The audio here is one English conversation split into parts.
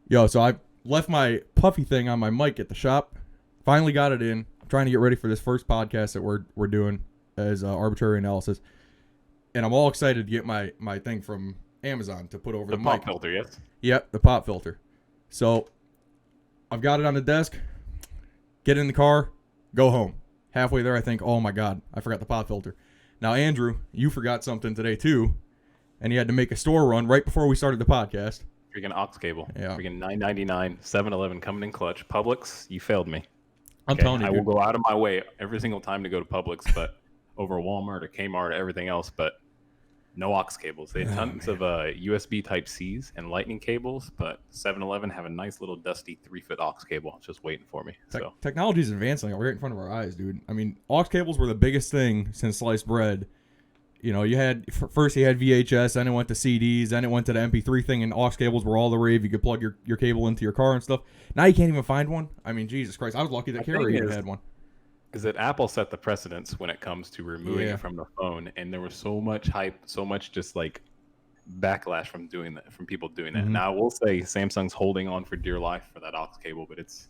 Yo, so I left my puffy thing on my mic at the shop. Finally got it in. I'm trying to get ready for this first podcast that we're doing as arbitrary analysis, and I'm all excited to get my thing from Amazon to put over the pop mic. filter, yes. Yep, the pop filter. So I've got it on the desk. Get in the car, go home. Halfway there, I think, oh my God, I forgot the pop filter. Now, Andrew, you forgot something today too, and you had to make a store run right before we started the podcast. Freaking aux cable. Yeah. Freaking $9.99. 7-Eleven coming in clutch. Publix, you failed me. I'm telling you, I will go out of my way every single time to go to Publix, but over Walmart or Kmart or everything else, but no aux cables. They have tons of USB Type-Cs and lightning cables, but 7-Eleven have a nice little dusty 3-foot aux cable just waiting for me. So technology is advancing right in front of our eyes, dude. I mean, aux cables were the biggest thing since sliced bread. You know, you had first you had VHS, then it went to CDs, then it went to the MP3 thing, and aux cables were all the rave. You could plug your cable into your car and stuff. Now you can't even find one. I mean, Jesus Christ, I was lucky that Carrie even had one. Is that Apple set the precedence when it comes to removing it from the phone, and there was so much hype, so much just like backlash from doing that, from people doing that. Now I will say Samsung's holding on for dear life for that aux cable, but it's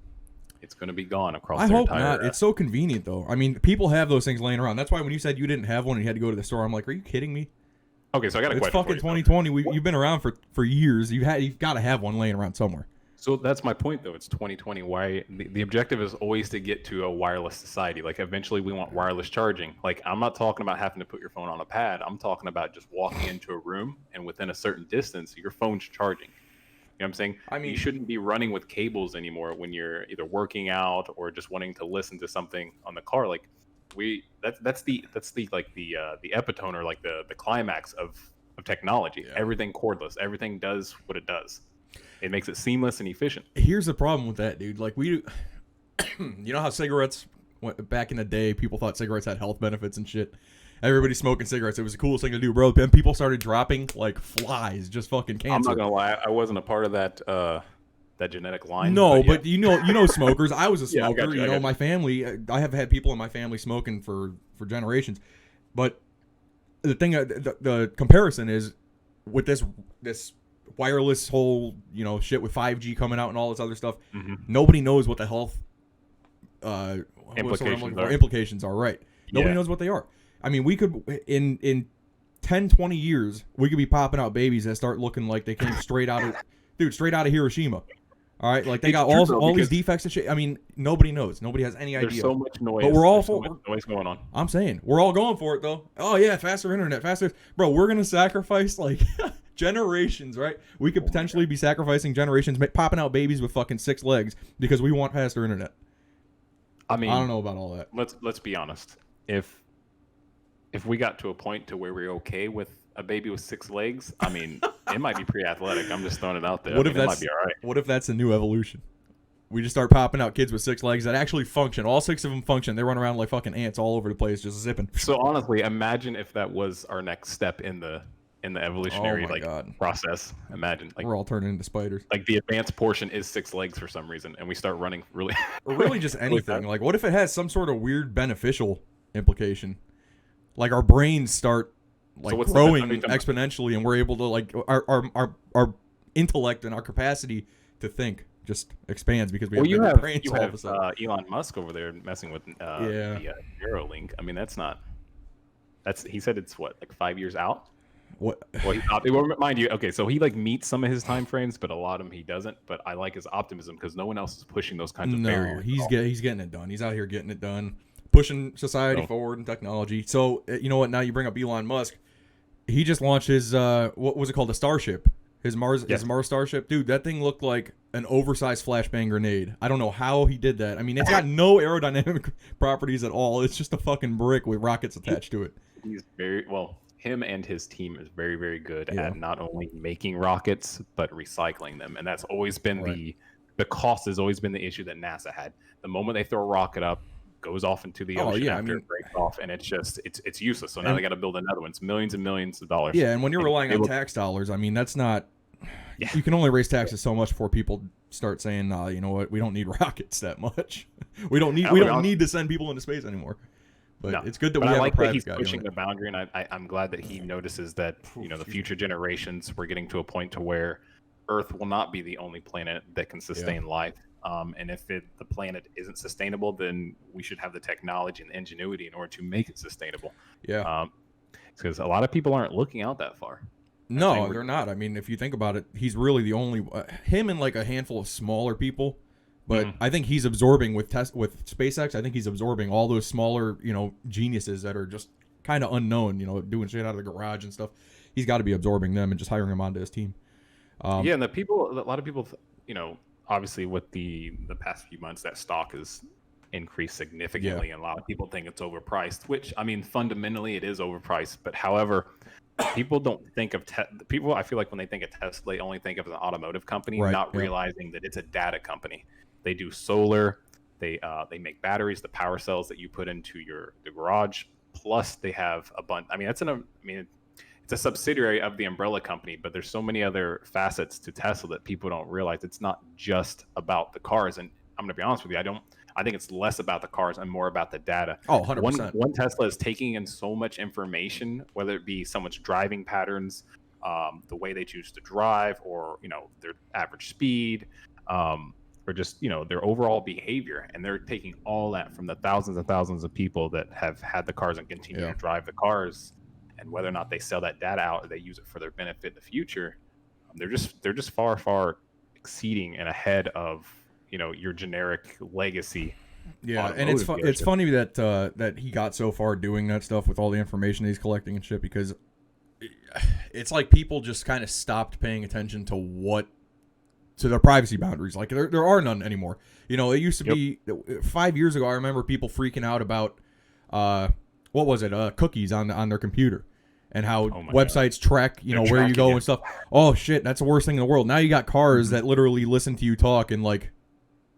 going to be gone across. I hope not. It's so convenient though. I mean, people have those things laying around. That's why when you said you didn't have one and you had to go to the store, I'm like, are you kidding me? Okay, so I got a question. It's fucking 2020. You've been around for years. You've got to have one laying around somewhere. So that's my point, though. It's 2020. Why the objective is always to get to a wireless society. Like eventually, we want wireless charging. Like I'm not talking about having to put your phone on a pad. I'm talking about just walking into a room and within a certain distance, your phone's charging. You know what I'm saying? I mean, you shouldn't be running with cables anymore when you're either working out or just wanting to listen to something on the car. Like that's the epitome, or like the climax of technology. Yeah. Everything cordless. Everything does what it does. It makes it seamless and efficient. Here's the problem with that, dude. Like you know how cigarettes back in the day, people thought cigarettes had health benefits and shit. Everybody smoking cigarettes. It was the coolest thing to do, bro. Then people started dropping like flies, just fucking cancer. I'm not gonna lie, I wasn't a part of that genetic line. No, but you know smokers. I was a smoker. Yeah, you know, my family. I have had people in my family smoking for generations. But the thing, the comparison is with this wireless whole shit with 5G coming out and all this other stuff. Nobody knows what the health implications are. Right? Nobody knows what they are. I mean, we could, in 10, 20 years, we could be popping out babies that start looking like they came straight out of Hiroshima. All right? Like, they got all these defects and shit. I mean, nobody knows. Nobody has any idea. There's so much noise. But we're all so much noise going on. I'm saying, we're all going for it, though. Oh, yeah, faster internet, faster. Bro, we're going to sacrifice, like, generations, right? We could potentially be sacrificing generations, popping out babies with fucking 6 legs because we want faster internet. I mean, I don't know about all that. Let's be honest. If we got to a point to where we're okay with a baby with 6 legs, I mean, it might be pretty athletic. I'm just throwing it out there. It might be all right. What if that's a new evolution? We just start popping out kids with 6 legs that actually function. All 6 of them function. They run around like fucking ants all over the place, just zipping. So honestly, imagine if that was our next step in the evolutionary process. Imagine, like, we're all turning into spiders. Like the advanced portion is 6 legs for some reason, and we start running really, or really just anything. Like, what if it has some sort of weird beneficial implication? Like our brains start growing exponentially, and we're able to our intellect and our capacity to think just expands because we have brains. You have Elon Musk over there messing with the Neuralink. I mean, he said it's what, like 5 years out. What? Well, mind you, okay, so he like meets some of his time frames, but a lot of them he doesn't. But I like his optimism because no one else is pushing those kinds of barriers. He's getting it done. He's out here getting it done, pushing society forward in technology. So you know what? Now you bring up Elon Musk. He just launched his what was it called? The Starship. His Mars Starship. Dude, that thing looked like an oversized flashbang grenade. I don't know how he did that. I mean, it's got no aerodynamic properties at all. It's just a fucking brick with rockets attached to it. He's very well. Him and his team is very, very good at not only making rockets but recycling them, and that's always been the cost has always been the issue that NASA had. The moment they throw a rocket up, goes off into the ocean after it breaks off, and it's useless. So now they got to build another one. It's millions and millions of dollars. Yeah, and when you're relying on tax dollars, I mean, that's not. Yeah. You can only raise taxes so much before people start saying, "Nah, you know what? We don't need rockets that much. we don't need to send people into space anymore." But it's good that we have a private guy. He's pushing the boundary, and I'm glad that he notices that the future generations we're getting to a point to where Earth will not be the only planet that can sustain life. And if the planet isn't sustainable, then we should have the technology and the ingenuity in order to make it sustainable. Yeah. Because a lot of people aren't looking out that far. No, they're not. I mean, if you think about it, he's really the only him and like a handful of smaller people. But I think he's absorbing with SpaceX. I think he's absorbing all those smaller, geniuses that are just kind of unknown, doing shit out of the garage and stuff. He's got to be absorbing them and just hiring them onto his team. And a lot of people, obviously with the past few months, that stock has increased significantly, and a lot of people think it's overpriced. Which, I mean, fundamentally, it is overpriced. But however, people don't think of people. I feel like when they think of Tesla, they only think of an automotive company, not realizing that it's a data company. They do solar. They make batteries, the power cells that you put into the garage. Plus, they have a bunch. I mean, it's a subsidiary of the umbrella company, but there's so many other facets to Tesla that people don't realize. It's not just about the cars. And I'm going to be honest with you, I think it's less about the cars and more about the data. Oh, 100%. One Tesla is taking in so much information, whether it be someone's driving patterns, the way they choose to drive, or their average speed, or just their overall behavior, and they're taking all that from the thousands and thousands of people that have had the cars and continue to drive the cars, and whether or not they sell that data out or they use it for their benefit in the future, they're just far exceeding and ahead of your generic legacy. Yeah, and it's funny that he got so far doing that stuff with all the information he's collecting and shit, because it's like people just kind of stopped paying attention to their privacy boundaries. Like there are none anymore. It used to be 5 years ago. I remember people freaking out about what was it? Cookies on their computer, and how websites track where you go and stuff. Oh shit, that's the worst thing in the world. Now you got cars that literally listen to you talk and like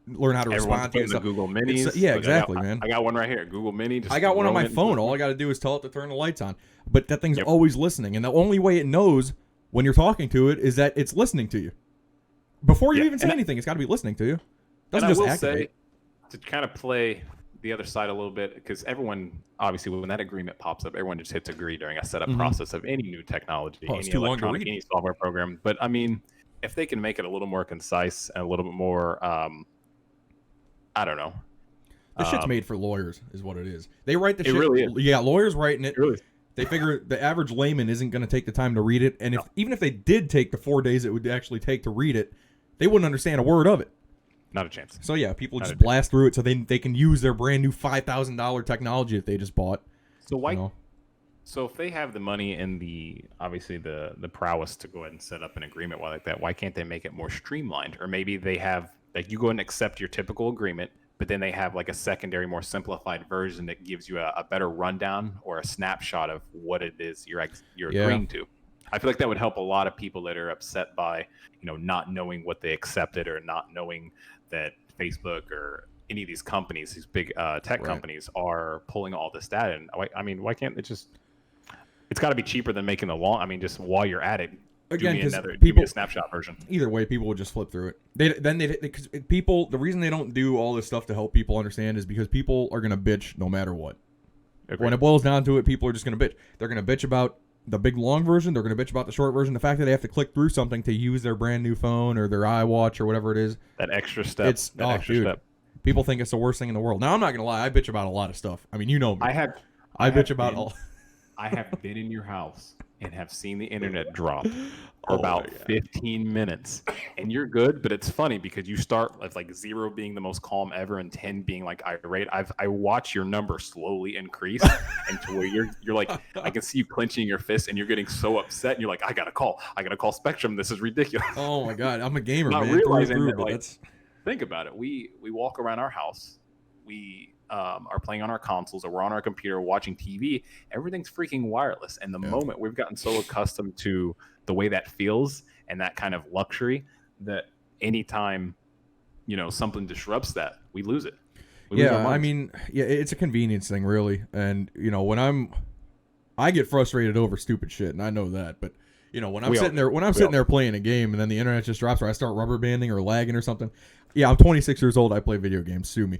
learn how to respond to the Google Minis. Exactly, man. I got one right here, Google Mini. I got one on my phone. All I got to do is tell it to turn the lights on. But that thing's always listening, and the only way it knows when you're talking to it is that it's listening to you. Before you even say anything, it's got to be listening to you. It doesn't just activate. To kind of play the other side a little bit, because everyone, obviously, when that agreement pops up, everyone just hits agree during a setup process of any new technology, any electronic, any software program. But I mean, if they can make it a little more concise and a little bit more, I don't know. This shit's made for lawyers, is what it is. They write the shit. Really is. Yeah, lawyers writing it. It really is. They figure the average layman isn't going to take the time to read it, and even if they did take the 4 days it would actually take to read it, they wouldn't understand a word of it. Not a chance. So yeah, people just blast through it so they can use their brand new $5,000 technology that they just bought. So why? So if they have the money and obviously the prowess to go ahead and set up an agreement like that, why can't they make it more streamlined? Or maybe they have, like, you go and accept your typical agreement, but then they have like a secondary, more simplified version that gives you a better rundown or a snapshot of what it is you're agreeing to. I feel like that would help a lot of people that are upset by, not knowing what they accepted, or not knowing that Facebook or any of these companies, these big tech companies, are pulling all this data. And I mean, why can't it just? It's got to be cheaper than making the law. I mean, just while you're at it, again, because give me a snapshot version. Either way, people would just flip through it. Because people, the reason they don't do all this stuff to help people understand is because people are gonna bitch no matter what. Agreed. When it boils down to it, people are just gonna bitch. They're gonna bitch about the big long version. They're gonna bitch about the short version. The fact that they have to click through something to use their brand new phone or their iWatch or whatever it is. That extra step. Step. People think it's the worst thing in the world. Now, I'm not gonna lie. I bitch about a lot of stuff. I mean, you know me. I bitch about all. I have been in your house and have seen the internet drop for about 15 minutes, and you're good. But it's funny because you start with like 0 being the most calm ever and 10 being like irate. I watch your number slowly increase into where you're like, I can see you clenching your fist and you're getting so upset. And you're like, I gotta call Spectrum. This is ridiculous. Oh my god, I'm a gamer, not man. Realizing that, like, think about it. We walk around our house. We are playing on our consoles, or we're on our computer watching TV. Everything's freaking wireless. And the moment we've gotten so accustomed to the way that feels and that kind of luxury, that anytime something disrupts that, we lose it. I mean, it's a convenience thing, really. And when I get frustrated over stupid shit, and I know that, but when I'm sitting there playing a game and then the internet just drops, or I start rubber banding or lagging or something. Yeah, I'm 26 years old. I play video games. Sue me.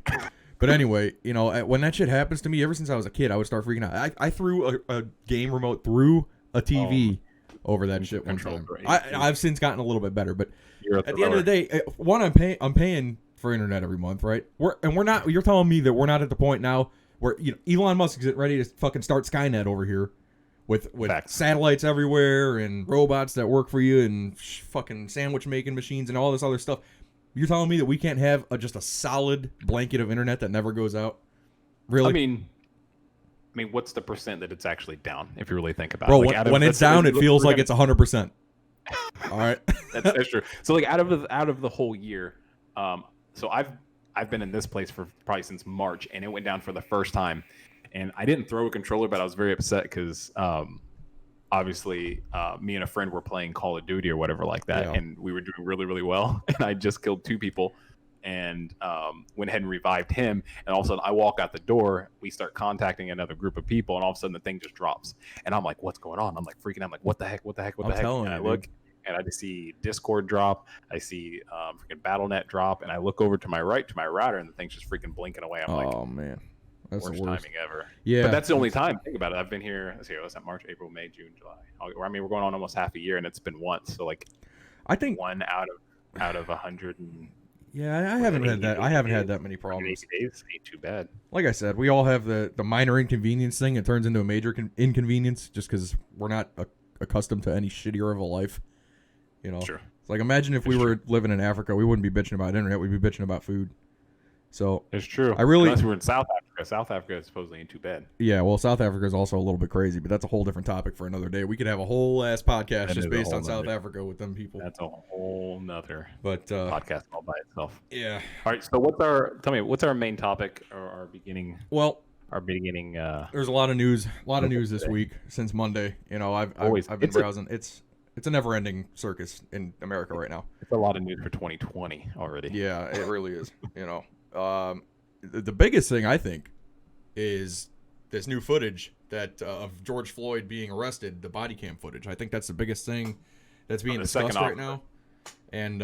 But anyway, when that shit happens to me, ever since I was a kid, I would start freaking out. I threw a game remote through a TV over that shit one control time. for 82. I've since gotten a little bit better, but You're at the end of the day, one, I'm paying for internet every month, right? We're not. You're telling me that we're not at the point now where Elon Musk is ready to fucking start Skynet over here, with Facts. satellites everywhere and robots that work for you and fucking sandwich making machines and all this other stuff. You're telling me that we can't have just a solid blanket of internet that never goes out? Really? I mean, what's the percent that it's actually down? If you really think about Bro, it, like, when it's down, it feels like it's 100%. All right, that's true. So like out of the whole year, so I've been in this place for probably since March, and it went down for the first time, and I didn't throw a controller, but I was very upset because obviously me and a friend were playing Call of Duty or whatever like that, and we were doing really, really well, and I just killed 2 people. And went ahead and revived him, and all of a sudden I walk out the door, we start contacting another group of people, and all of a sudden the thing just drops, and I'm like, what's going on? I'm like freaking out. I'm like, what the heck? And I look, and I just see Discord drop, I see freaking BattleNet drop, and I look over to my right to my router, and the thing's just freaking blinking away. I'm like, oh man, that's worst the worst timing ever. Yeah, but that's the only time. Think about it. I've been here. Let's see, what's that? March, April, May, June, July. I mean, we're going on almost half a year, and it's been once. So like, I think one out of 100 and. Yeah, I haven't had that. I haven't had that many problems. 80 days ain't too bad. Like I said, we all have the minor inconvenience thing. It turns into a major inconvenience just because we're not accustomed to any shittier of a life. You know, Sure. It's like imagine if we were living in Africa, we wouldn't be bitching about internet. We'd be bitching about food. So it's true. Unless we're in South Africa. South Africa supposedly ain't too bad. Yeah, well, South Africa is also a little bit crazy, but that's a whole different topic for another day. We could have a whole ass podcast just based on South Africa with them people. That's a whole nother podcast all by itself. Yeah. All right. So what's our main topic or our beginning? Well, there's a lot of news. This week since Monday. You know, I've been browsing. It's a never-ending circus in America right now. It's a lot of news for 2020 already. Yeah, it really is. You know. The biggest thing I think is this new footage that of George Floyd being arrested, the body cam footage. I think that's the biggest thing that's being discussed right now. And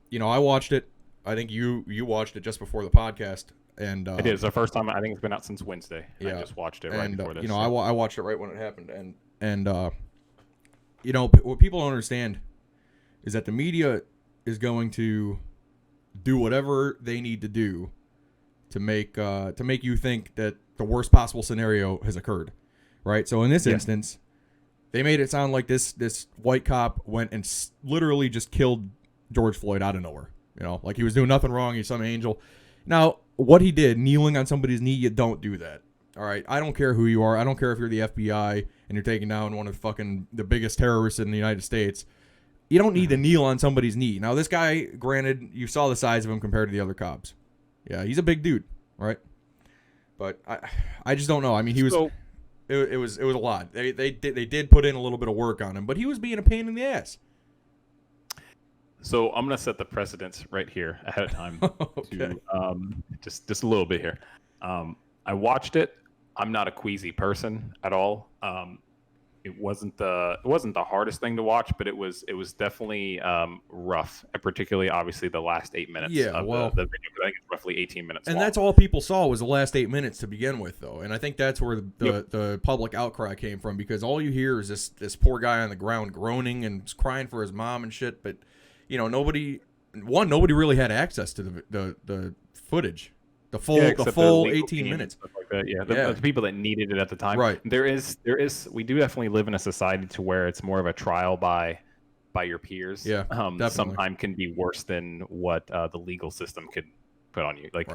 you know, I watched it. I think you watched it just before the podcast. And it is the first time. I think it's been out since Wednesday. Yeah, I just watched it right before this. You know, I watched it right when it happened. And you know, what people don't understand is that the media is going to do whatever they need to do to make you think that the worst possible scenario has occurred, right? So in this instance, they made it sound like this white cop went and literally just killed George Floyd out of nowhere. You know, like he was doing nothing wrong. He's some angel. Now, what he did, kneeling on somebody's knee, you don't do that. All right, I don't care who you are. I don't care if you're the FBI and you're taking down one of the biggest terrorists in the United States. You don't need to kneel on somebody's knee. Now, this guy, granted, you saw the size of him compared to the other cops. Yeah, he's a big dude, right? But I just don't know. I mean, it was a lot. They did put in a little bit of work on him, but he was being a pain in the ass. So I'm gonna set the precedence right here ahead of time. Okay. To, just a little bit here. I watched it. I'm not a queasy person at all. It wasn't the hardest thing to watch, but it was definitely rough, and particularly obviously the last 8 minutes. Yeah, of well, the video. I think it's roughly 18 minutes. And long. that's all people saw was the last 8 minutes to begin with, though. And I think that's where the public outcry came from, because all you hear is this poor guy on the ground groaning and crying for his mom and shit. But you know, nobody really had access to the footage. The full 18 minutes. Like that. Yeah, the people that needed it at the time. Right. There is. We do definitely live in a society to where it's more of a trial by your peers. Yeah, definitely. Sometimes can be worse than what the legal system could put on you. Like,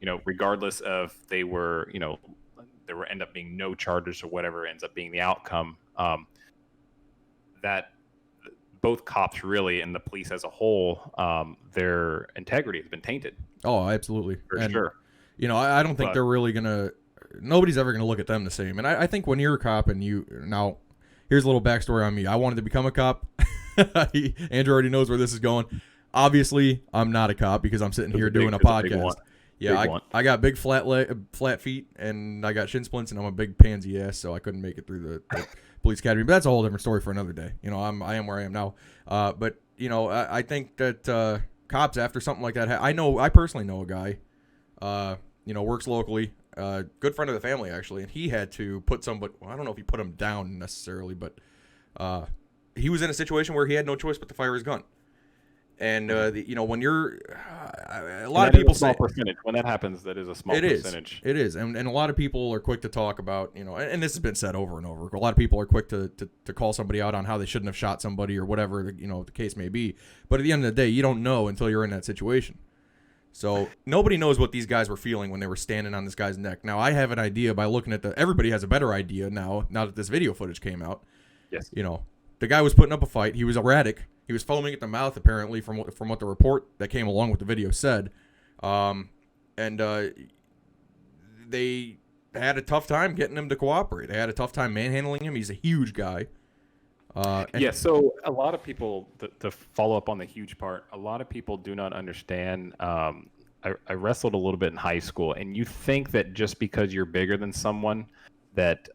you know, regardless of there end up being no charges or whatever ends up being the outcome. That both cops really and the police as a whole, their integrity has been tainted. Oh, absolutely. For sure. You know, I don't think they're really nobody's ever going to look at them the same. And I think when you're a cop and now, here's a little backstory on me. I wanted to become a cop. Andrew already knows where this is going. Obviously, I'm not a cop because I'm sitting here doing a podcast. Yeah, I got big flat feet, and I got shin splints, and I'm a big pansy ass, so I couldn't make it through the police academy. But that's a whole different story for another day. You know, I am where I am now. But you know, I think that cops, after something like that, I personally know a guy, you know, works locally, good friend of the family actually, and he had to put somebody. Well, I don't know if he put him down necessarily, but he was in a situation where he had no choice but to fire his gun. And when you're a lot of people say percentage when that happens, that is a small percentage. It is, and a lot of people are quick to talk about, and this has been said over and over. A lot of people are quick to call somebody out on how they shouldn't have shot somebody or whatever the case may be. But at the end of the day, you don't know until you're in that situation. So nobody knows what these guys were feeling when they were standing on this guy's neck. Now I have an idea by looking at everybody has a better idea now that this video footage came out. Yes. The guy was putting up a fight. He was erratic. He was foaming at the mouth, apparently, from what the report that came along with the video said. They had a tough time getting him to cooperate. They had a tough time manhandling him. He's a huge guy. So a lot of people, to follow up on the huge part, a lot of people do not understand. I wrestled a little bit in high school, and you think that just because you're bigger than someone, that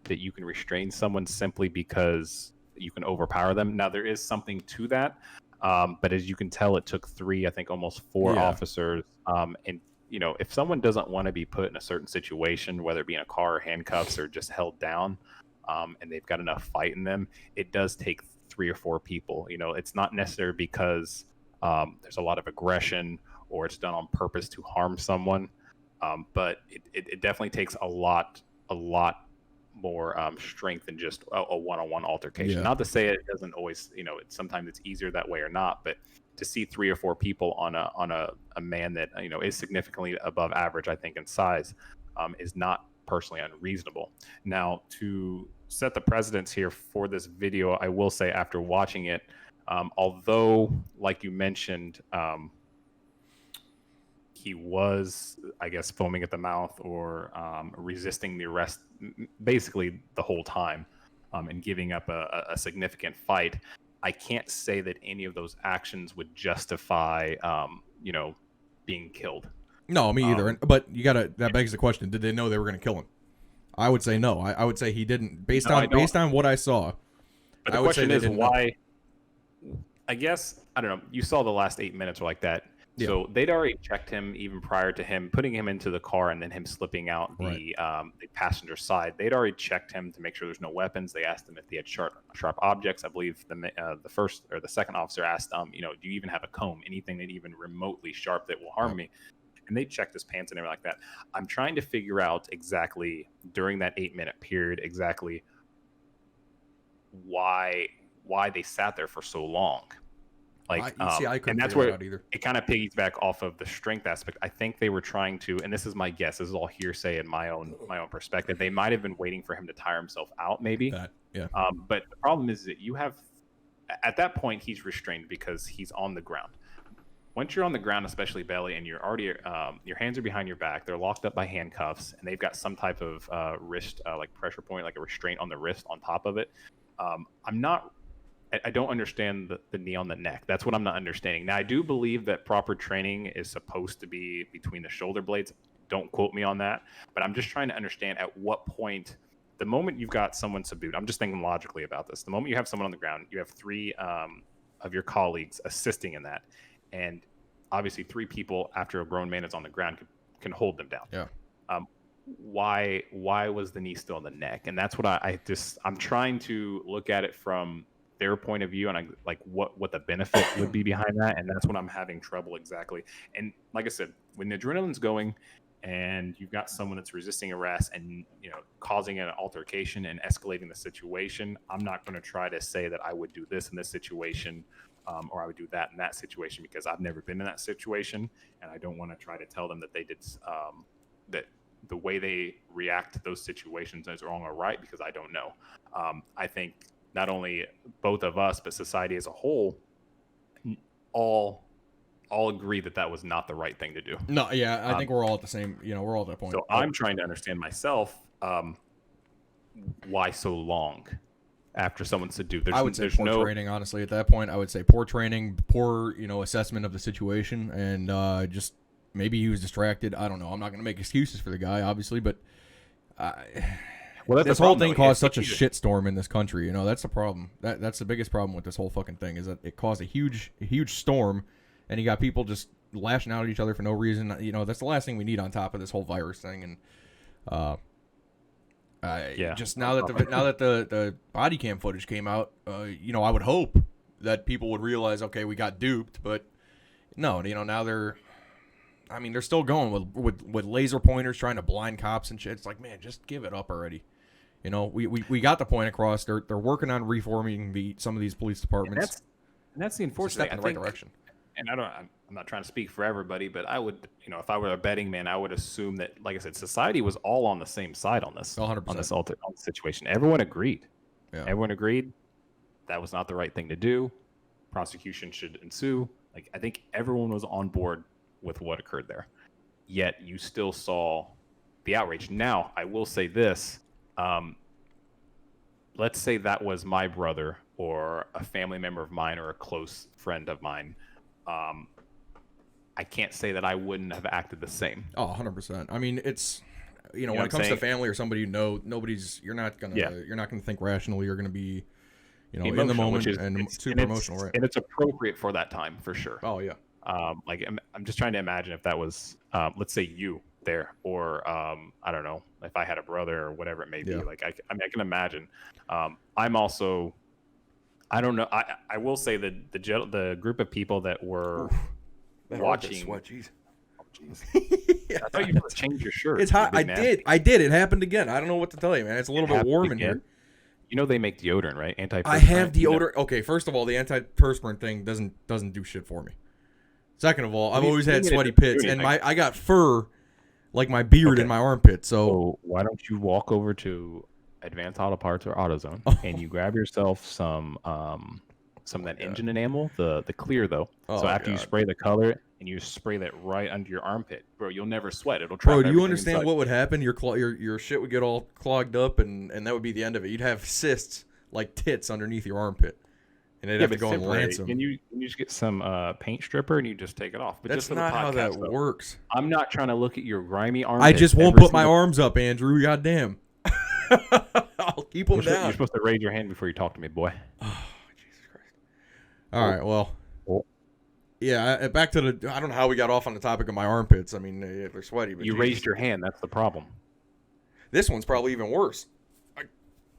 you can restrain someone simply because you can overpower them. Now there is something to that, but as you can tell, it took 3, I think almost 4 officers. And if someone doesn't want to be put in a certain situation, whether it be in a car or handcuffs or just held down, and they've got enough fight in them, it does take 3 or 4 people. It's not necessarily because there's a lot of aggression or it's done on purpose to harm someone, but it definitely takes a lot more strength than just a one-on-one altercation. Yeah. Not to say it doesn't always, sometimes it's easier that way or not, but to see 3 or 4 people on a man that is significantly above average, I think, in size, is not personally unreasonable. Now, to set the precedence here for this video, I will say after watching it, although, like you mentioned, he was, I guess, foaming at the mouth or resisting the arrest basically the whole time, and giving up a significant fight. I can't say that any of those actions would justify, being killed. No, me either. But that begs the question: did they know they were going to kill him? I would say no. I would say he didn't. Based on what I saw. But the question is why? I guess I don't know. You saw the last 8 minutes or like that. Yeah. So they'd already checked him even prior to him putting him into the car and then him slipping out the passenger side. They'd already checked him to make sure there's no weapons. They asked him if he had sharp objects. I believe the first or the second officer asked, do you even have a comb? Anything that even remotely sharp that will harm me? And they checked his pants and everything like that. I'm trying to figure out exactly during that 8-minute period exactly why they sat there for so long. I couldn't and that's figure where it out either. It kind of piggyback off of the strength aspect. I think they were trying to, and this is my guess, this is all hearsay in my own perspective. They might have been waiting for him to tire himself out, maybe. But the problem is that at that point, he's restrained because he's on the ground. Once you're on the ground, especially belly, and you're already your hands are behind your back, they're locked up by handcuffs, and they've got some type of wrist like pressure point, like a restraint on the wrist on top of it. I don't understand the knee on the neck. That's what I'm not understanding. Now, I do believe that proper training is supposed to be between the shoulder blades. Don't quote me on that. But I'm just trying to understand at what point, the moment you've got someone subdued, I'm just thinking logically about this. The moment you have someone on the ground, you have 3 of your colleagues assisting in that. And obviously 3 people after a grown man is on the ground can hold them down. Yeah. Why was the knee still on the neck? And that's what I'm trying to look at it from their point of view, and what the benefit would be behind that, and that's when I'm having trouble exactly. And like I said, when the adrenaline's going and you've got someone that's resisting arrest and causing an altercation and escalating the situation, I'm not going to try to say that I would do this in this situation, or I would do that in that situation, because I've never been in that situation, and I don't want to try to tell them that they did that the way they react to those situations is wrong or right, because I don't know. I think not only both of us, but society as a whole, all agree that was not the right thing to do. No, yeah, I think we're all at the same, we're all at that point. So I'm trying to understand myself, why so long after someone's subdued? I would say poor training, honestly. At that point, I would say poor training, poor, assessment of the situation, and just maybe he was distracted. I don't know. I'm not going to make excuses for the guy, obviously, but this whole thing caused such a shitstorm in this country. That's the problem. That's the biggest problem with this whole fucking thing, is that it caused a huge storm, and you got people just lashing out at each other for no reason. That's the last thing we need on top of this whole virus thing. And Just now that the body cam footage came out, I would hope that people would realize, okay, we got duped, but no, now they're still going with laser pointers trying to blind cops and shit. It's like, man, just give it up already. We got the point across. They're working on reforming some of these police departments. And that's the unfortunate step in the right direction. And I'm not trying to speak for everybody, but I would, if I were a betting man, I would assume that, like I said, society was all on the same side on this, 100%. on this situation. Everyone agreed. Yeah. Everyone agreed that was not the right thing to do. Prosecution should ensue. Like, I think everyone was on board with what occurred there. Yet you still saw the outrage. Now, I will say this. Let's say that was my brother or a family member of mine or a close friend of mine. I can't say that I wouldn't have acted the same. Oh, 100%. I mean, it's when it comes to family or somebody you're not gonna think rationally. You're gonna be in the moment, and super emotional, right? And it's appropriate for that time for sure. Oh yeah. I'm just trying to imagine if that was, let's say you there, or I don't know, if I had a brother or whatever it may be. Like I can imagine. I'm also, I don't know. I will say that the group of people that were watching. Sweat, jeez. Oh, jeez. Yeah. I thought you must change your shirt. It's hot. I did. It happened again. I don't know what to tell you, man. It's a little bit warm in here. They make deodorant, right? Antiperspirant. I have deodorant. Okay, first of all, the antiperspirant thing doesn't do shit for me. Second of all, I've always had sweaty pits, and I got fur, like my beard in my armpit. So why don't you walk over to Advanced Auto Parts or AutoZone and you grab yourself some of that engine enamel, the clear though. So after you spray the color and you spray that right under your armpit, bro, you'll never sweat. It'll trap. Bro, do you understand what would happen? Your shit would get all clogged up, and that would be the end of it. You'd have cysts like tits underneath your armpit, and they'd have to go and lance them. And you just get some paint stripper and you just take it off. But that's just not how that works. I'm not trying to look at your grimy armpit. I just won't put my arms up, Andrew. Goddamn. I'll keep them down. You're supposed to raise your hand before you talk to me, boy. Oh, Jesus Christ. All right, well. Yeah, back to the. I don't know how we got off on the topic of my armpits. I mean, they're sweaty. But you raised your hand. That's the problem. This one's probably even worse.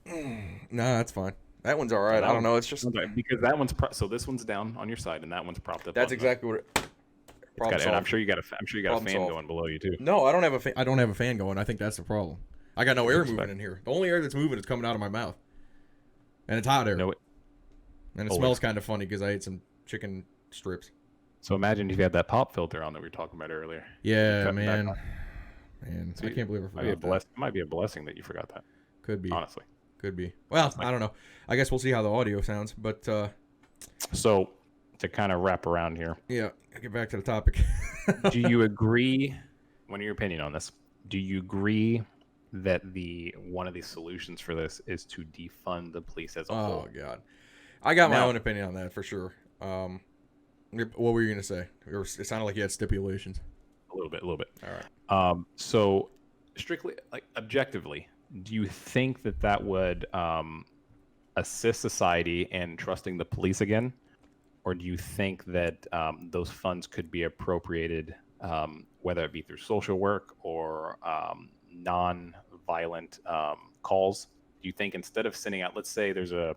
No, that's fine. That one's all right. I don't know. It's just because that one's so this one's down on your side and that one's propped up. That's exactly what it. And I'm sure you got a fan going below you too. No, I don't have a fan. I don't have a fan going. I think that's the problem. I got no air moving in here. The only air that's moving is coming out of my mouth, and it's hot air. And it smells kind of funny because I ate some chicken strips. So imagine if you had that pop filter on that we were talking about earlier. Yeah, man. So I can't believe I forgot that. It might be a blessing that you forgot that. Could be. Honestly. Could be. Well, I don't know. I guess we'll see how the audio sounds. But so to kind of wrap around here. Yeah, get back to the topic. Do you agree? What are your opinion on this? Do you agree that one of the solutions for this is to defund the police as a whole? Oh God, I got my own opinion on that for sure. What were you gonna say? It sounded like you had stipulations. A little bit. All right. So strictly, like objectively, do you think that would assist society in trusting the police again, or do you think that those funds could be appropriated, whether it be through social work or non-violent calls? Do you think instead of sending out, let's say there's a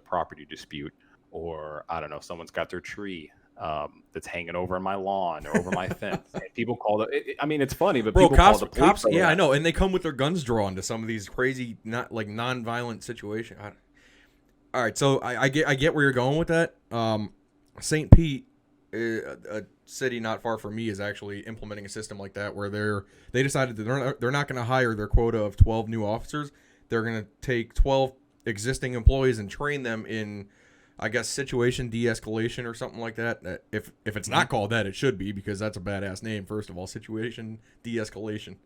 property dispute, or I don't know, someone's got their tree that's hanging over my lawn or over my fence, and people call it. I mean, it's funny, but people call the police. Yeah, I know, and they come with their guns drawn to some of these crazy, not like non-violent situations. All right, so I get where you're going with that. St. Pete, a city not far from me, is actually implementing a system like that where they decided that they're not going to hire their quota of 12 new officers. They're going to take 12 existing employees and train them in, I guess, situation de-escalation or something like that. If it's not called that, it should be, because that's a badass name. First of all, situation de-escalation.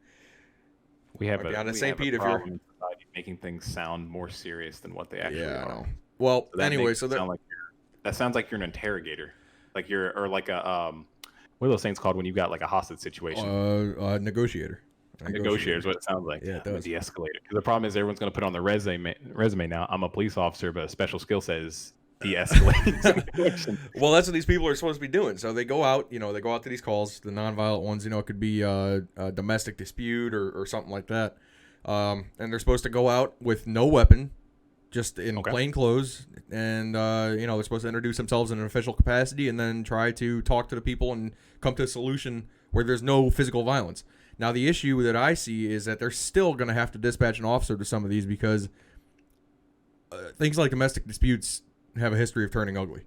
We have a problem in society making things sound more serious than what they actually are. I know. Well, so anyway, so that sounds like you're an interrogator, like you're like a what are those things called when you've got like a hostage situation? Negotiator. Negotiator is what it sounds like. Yeah, it does. De-escalator. Because the problem is everyone's going to put on their resume now. I'm a police officer, but a special skill set is de-escalating. Well, that's what these people are supposed to be doing. So they go out, they go out to these calls, the nonviolent ones. It could be a domestic dispute or something like that. and they're supposed to go out with no weapon, just in plain clothes, and they're supposed to introduce themselves in an official capacity, and then try to talk to the people and come to a solution where there's no physical violence. Now, the issue that I see is that they're still going to have to dispatch an officer to some of these because things like domestic disputes have a history of turning ugly,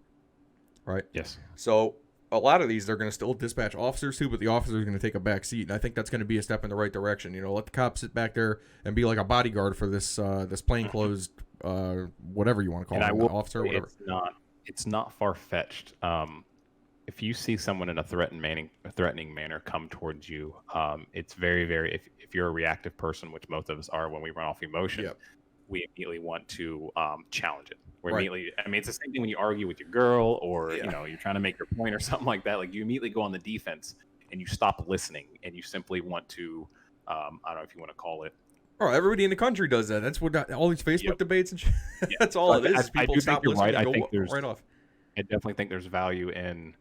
right? Yes. So a lot of these they're going to still dispatch officers to, but the officers are going to take a back seat, and I think that's going to be a step in the right direction. Let the cops sit back there and be like a bodyguard for this plainclothes, whatever you want to call it, officer, or whatever. It's not far fetched. If you see someone in a threatening manner come towards you, it's very, very. If you're a reactive person, which most of us are, when we run off emotion, we immediately want to challenge it. Immediately, I mean, it's the same thing when you argue with your girl, or you're trying to make your point or something like that. Like, you immediately go on the defense and you stop listening, and you simply want to, I don't know if you want to call it. Oh, everybody in the country does that. That's what all these Facebook debates and shit. That's all it is. People stop listening and go right off. I definitely think there's value in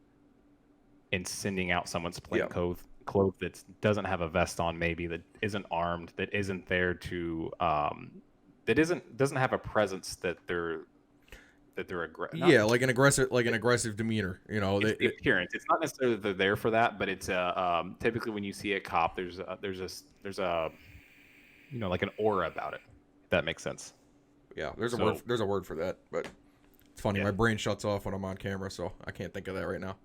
sending out someone's plain clothes that doesn't have a vest on, maybe, that isn't armed, that isn't there to that doesn't have a presence that they're like an aggressive demeanor. It's the appearance. It's not necessarily that they're there for that, but it's typically when you see a cop, there's a like an aura about it. If that makes sense. Yeah, there's a word for that, but it's funny. My brain shuts off when I'm on camera, so I can't think of that right now.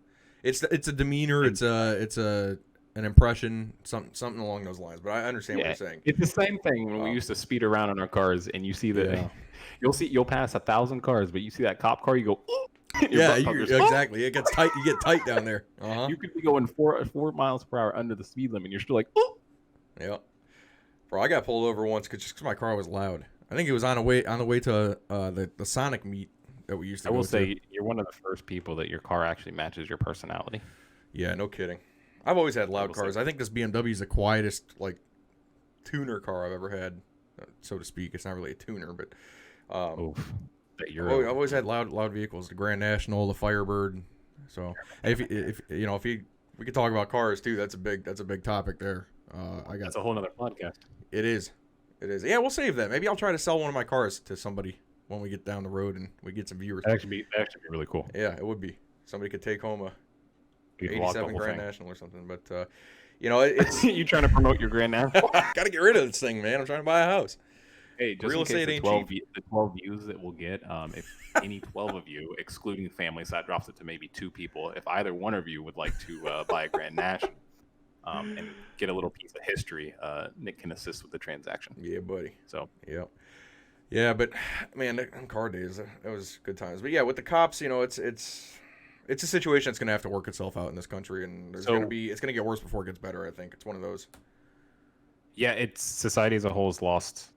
It's a demeanor. It's an impression, something along those lines. But I understand what you're saying. It's the same thing when we used to speed around in our cars, and you see that you'll pass 1,000 cars, but you see that cop car, you go, exactly. It gets tight. You get tight down there. You could be going 4 miles per hour under the speed limit, and you're still like, yeah. Bro, I got pulled over once because my car was loud. I think it was on the way to the Sonic meet that we used to. I will say you're one of the first people that your car actually matches your personality. Yeah, no kidding. I've always had loud cars. I think this BMW is the quietest tuner car I've ever had, so to speak. It's not really a tuner, but I've always had loud vehicles. The Grand National, the Firebird. So if we could talk about cars too, that's a big topic there. That's a whole other podcast. It is. Yeah, we'll save that. Maybe I'll try to sell one of my cars to somebody when we get down the road and we get some viewers. That'd actually be really cool. Yeah, it would be. Somebody could take home a 87 Grand National or something. But it's you trying to promote your Grand National? Gotta get rid of this thing, man. I'm trying to buy a house. Hey, just real estate ain't cheap. The 12 views that we'll get, if any 12 of you, excluding family, so that drops it to maybe 2 people. If either one of you would like to buy a Grand National and get a little piece of history, Nick can assist with the transaction. Yeah, buddy. So yeah, but man, car days, that was good times. But yeah, with the cops, it's a situation that's going to have to work itself out in this country, and it's going to get worse before it gets better. I think it's one of those. Yeah, it's society as a whole has lost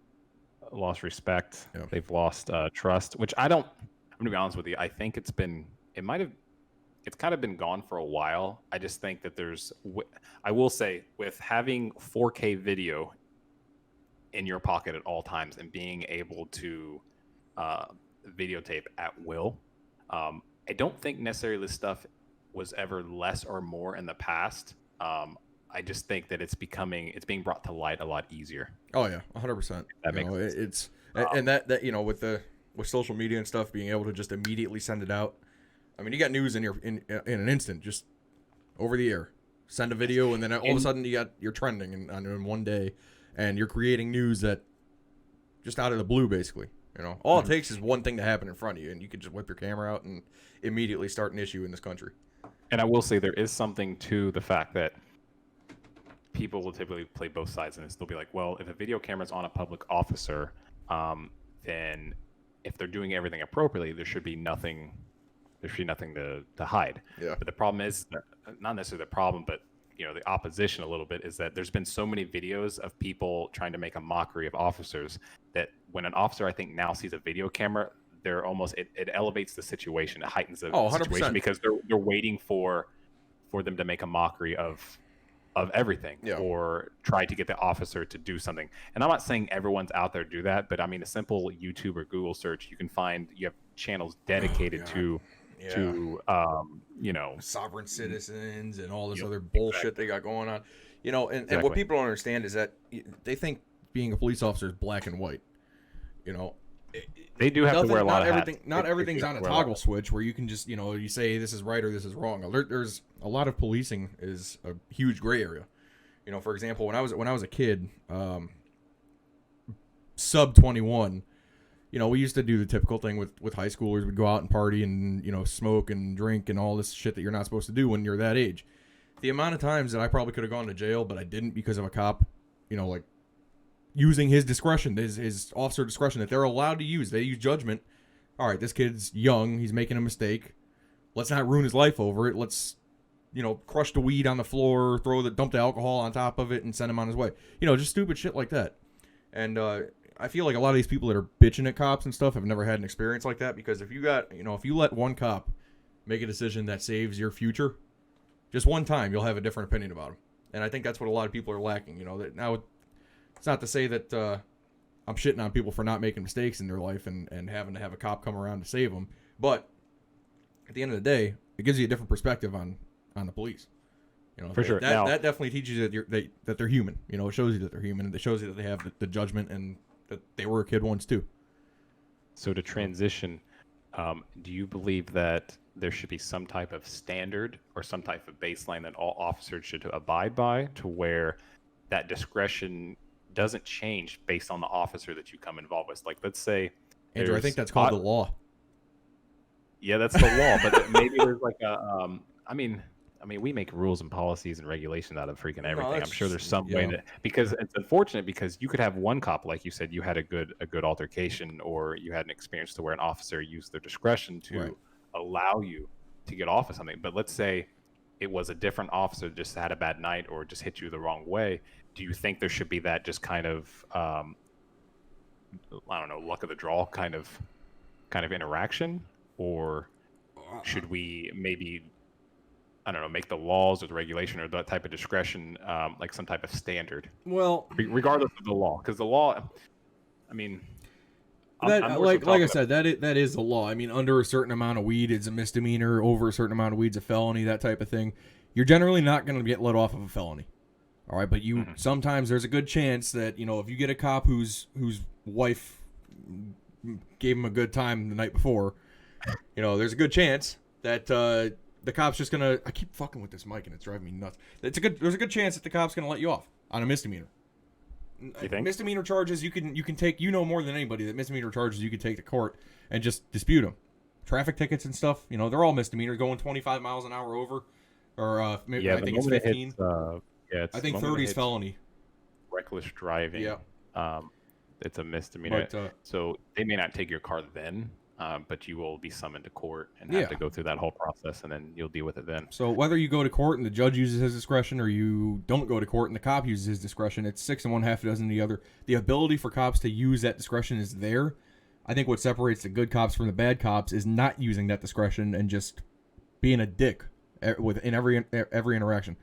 respect. Yeah. They've lost trust, which I'm going to be honest with you. I think it's kind of been gone for a while. I just think that I will say, with having 4K video in your pocket at all times and being able to videotape at will, I don't think necessarily this stuff was ever less or more in the past. I just think that it's being brought to light a lot easier. Oh yeah, 100%. That makes sense. It's and that with social media and stuff, being able to just immediately send it out. I mean, you got news in an instant, just over the air. Send a video, and then all of a sudden you're trending in one day, and you're creating news that just out of the blue, basically. All it takes is one thing to happen in front of you, and you can just whip your camera out and immediately start an issue in this country. And I will say there is something to the fact that people will typically play both sides in this. They'll be like, well, if a video camera's on a public officer, then if they're doing everything appropriately, there should be nothing to hide. Yeah. But the problem is, not necessarily the problem, but the opposition a little bit is that there's been so many videos of people trying to make a mockery of officers that when an officer, I think, now sees a video camera, they're almost it elevates the situation. It heightens the situation because they're waiting for them to make a mockery of everything or try to get the officer to do something. And I'm not saying everyone's out there do that, but I mean, a simple YouTube or Google search, you have channels dedicated to sovereign citizens and all this other bullshit they got going on. And what people don't understand is that they think being a police officer is black and white. You know, they do have to wear a lot of hats. Not everything's on a toggle switch where you can just, you say this is right or this is wrong. There's a lot of policing is a huge gray area. For example, when I was a kid, sub 21, we used to do the typical thing with high schoolers. We'd go out and party and, smoke and drink and all this shit that you're not supposed to do when you're that age. The amount of times that I probably could have gone to jail, but I didn't because of a cop, like using his discretion, his officer discretion that they're allowed to use. They use judgment. All right, this kid's young. He's making a mistake. Let's not ruin his life over it. Let's, crush the weed on the floor, dump the alcohol on top of it and send him on his way. Just stupid shit like that. And, I feel like a lot of these people that are bitching at cops and stuff have never had an experience like that, because if you let one cop make a decision that saves your future, just one time, you'll have a different opinion about him. And I think that's what a lot of people are lacking. That now, it's not to say that I'm shitting on people for not making mistakes in their life and having to have a cop come around to save them, but at the end of the day, it gives you a different perspective on the police. For sure. That definitely teaches you that they're human. It shows you that they're human, and it shows you that they have the judgment and that they were a kid once too. So to transition, do you believe that there should be some type of standard or some type of baseline that all officers should abide by, to where that discretion doesn't change based on the officer that you come involved with? Like, let's say, Andrew, I think that's called the law. Yeah, that's the law, but maybe there's like a, I mean, we make rules and policies and regulations out of freaking everything. I'm sure there's some way that, because it's unfortunate, because you could have one cop, like you said, you had a good altercation, or you had an experience to where an officer used their discretion to allow you to get off of something. But let's say it was a different officer that just had a bad night or just hit you the wrong way. Do you think there should be that just kind of, I don't know, luck of the draw kind of interaction? Or should we maybe, I don't know, make the laws or the regulation or that type of discretion like some type of standard? Well, regardless of the law, because the law, I mean, like I said, that is the law. I mean, under a certain amount of weed is a misdemeanor. Over a certain amount of weed's a felony. That type of thing. You're generally not going to get let off of a felony. All right, but sometimes there's a good chance that if you get a cop whose wife gave him a good time the night before, there's a good chance that the cop's just gonna. I keep fucking with this mic and it's driving me nuts. There's a good chance that the cop's gonna let you off on a misdemeanor. You think? Misdemeanor charges you can take. More than anybody that misdemeanor charges you can take to court and just dispute them. Traffic tickets and stuff. They're all misdemeanors, going 25 miles an hour over, or maybe I think it's 15. I think 30 is felony. Reckless driving. Yeah. It's a misdemeanor. But, so they may not take your car then. But you will be summoned to court and have to go through that whole process, and then you'll deal with it then. So whether you go to court and the judge uses his discretion, or you don't go to court and the cop uses his discretion, it's 6 and 1/2 dozen the other. The ability for cops to use that discretion is there. I think what separates the good cops from the bad cops is not using that discretion and just being a dick in every interaction.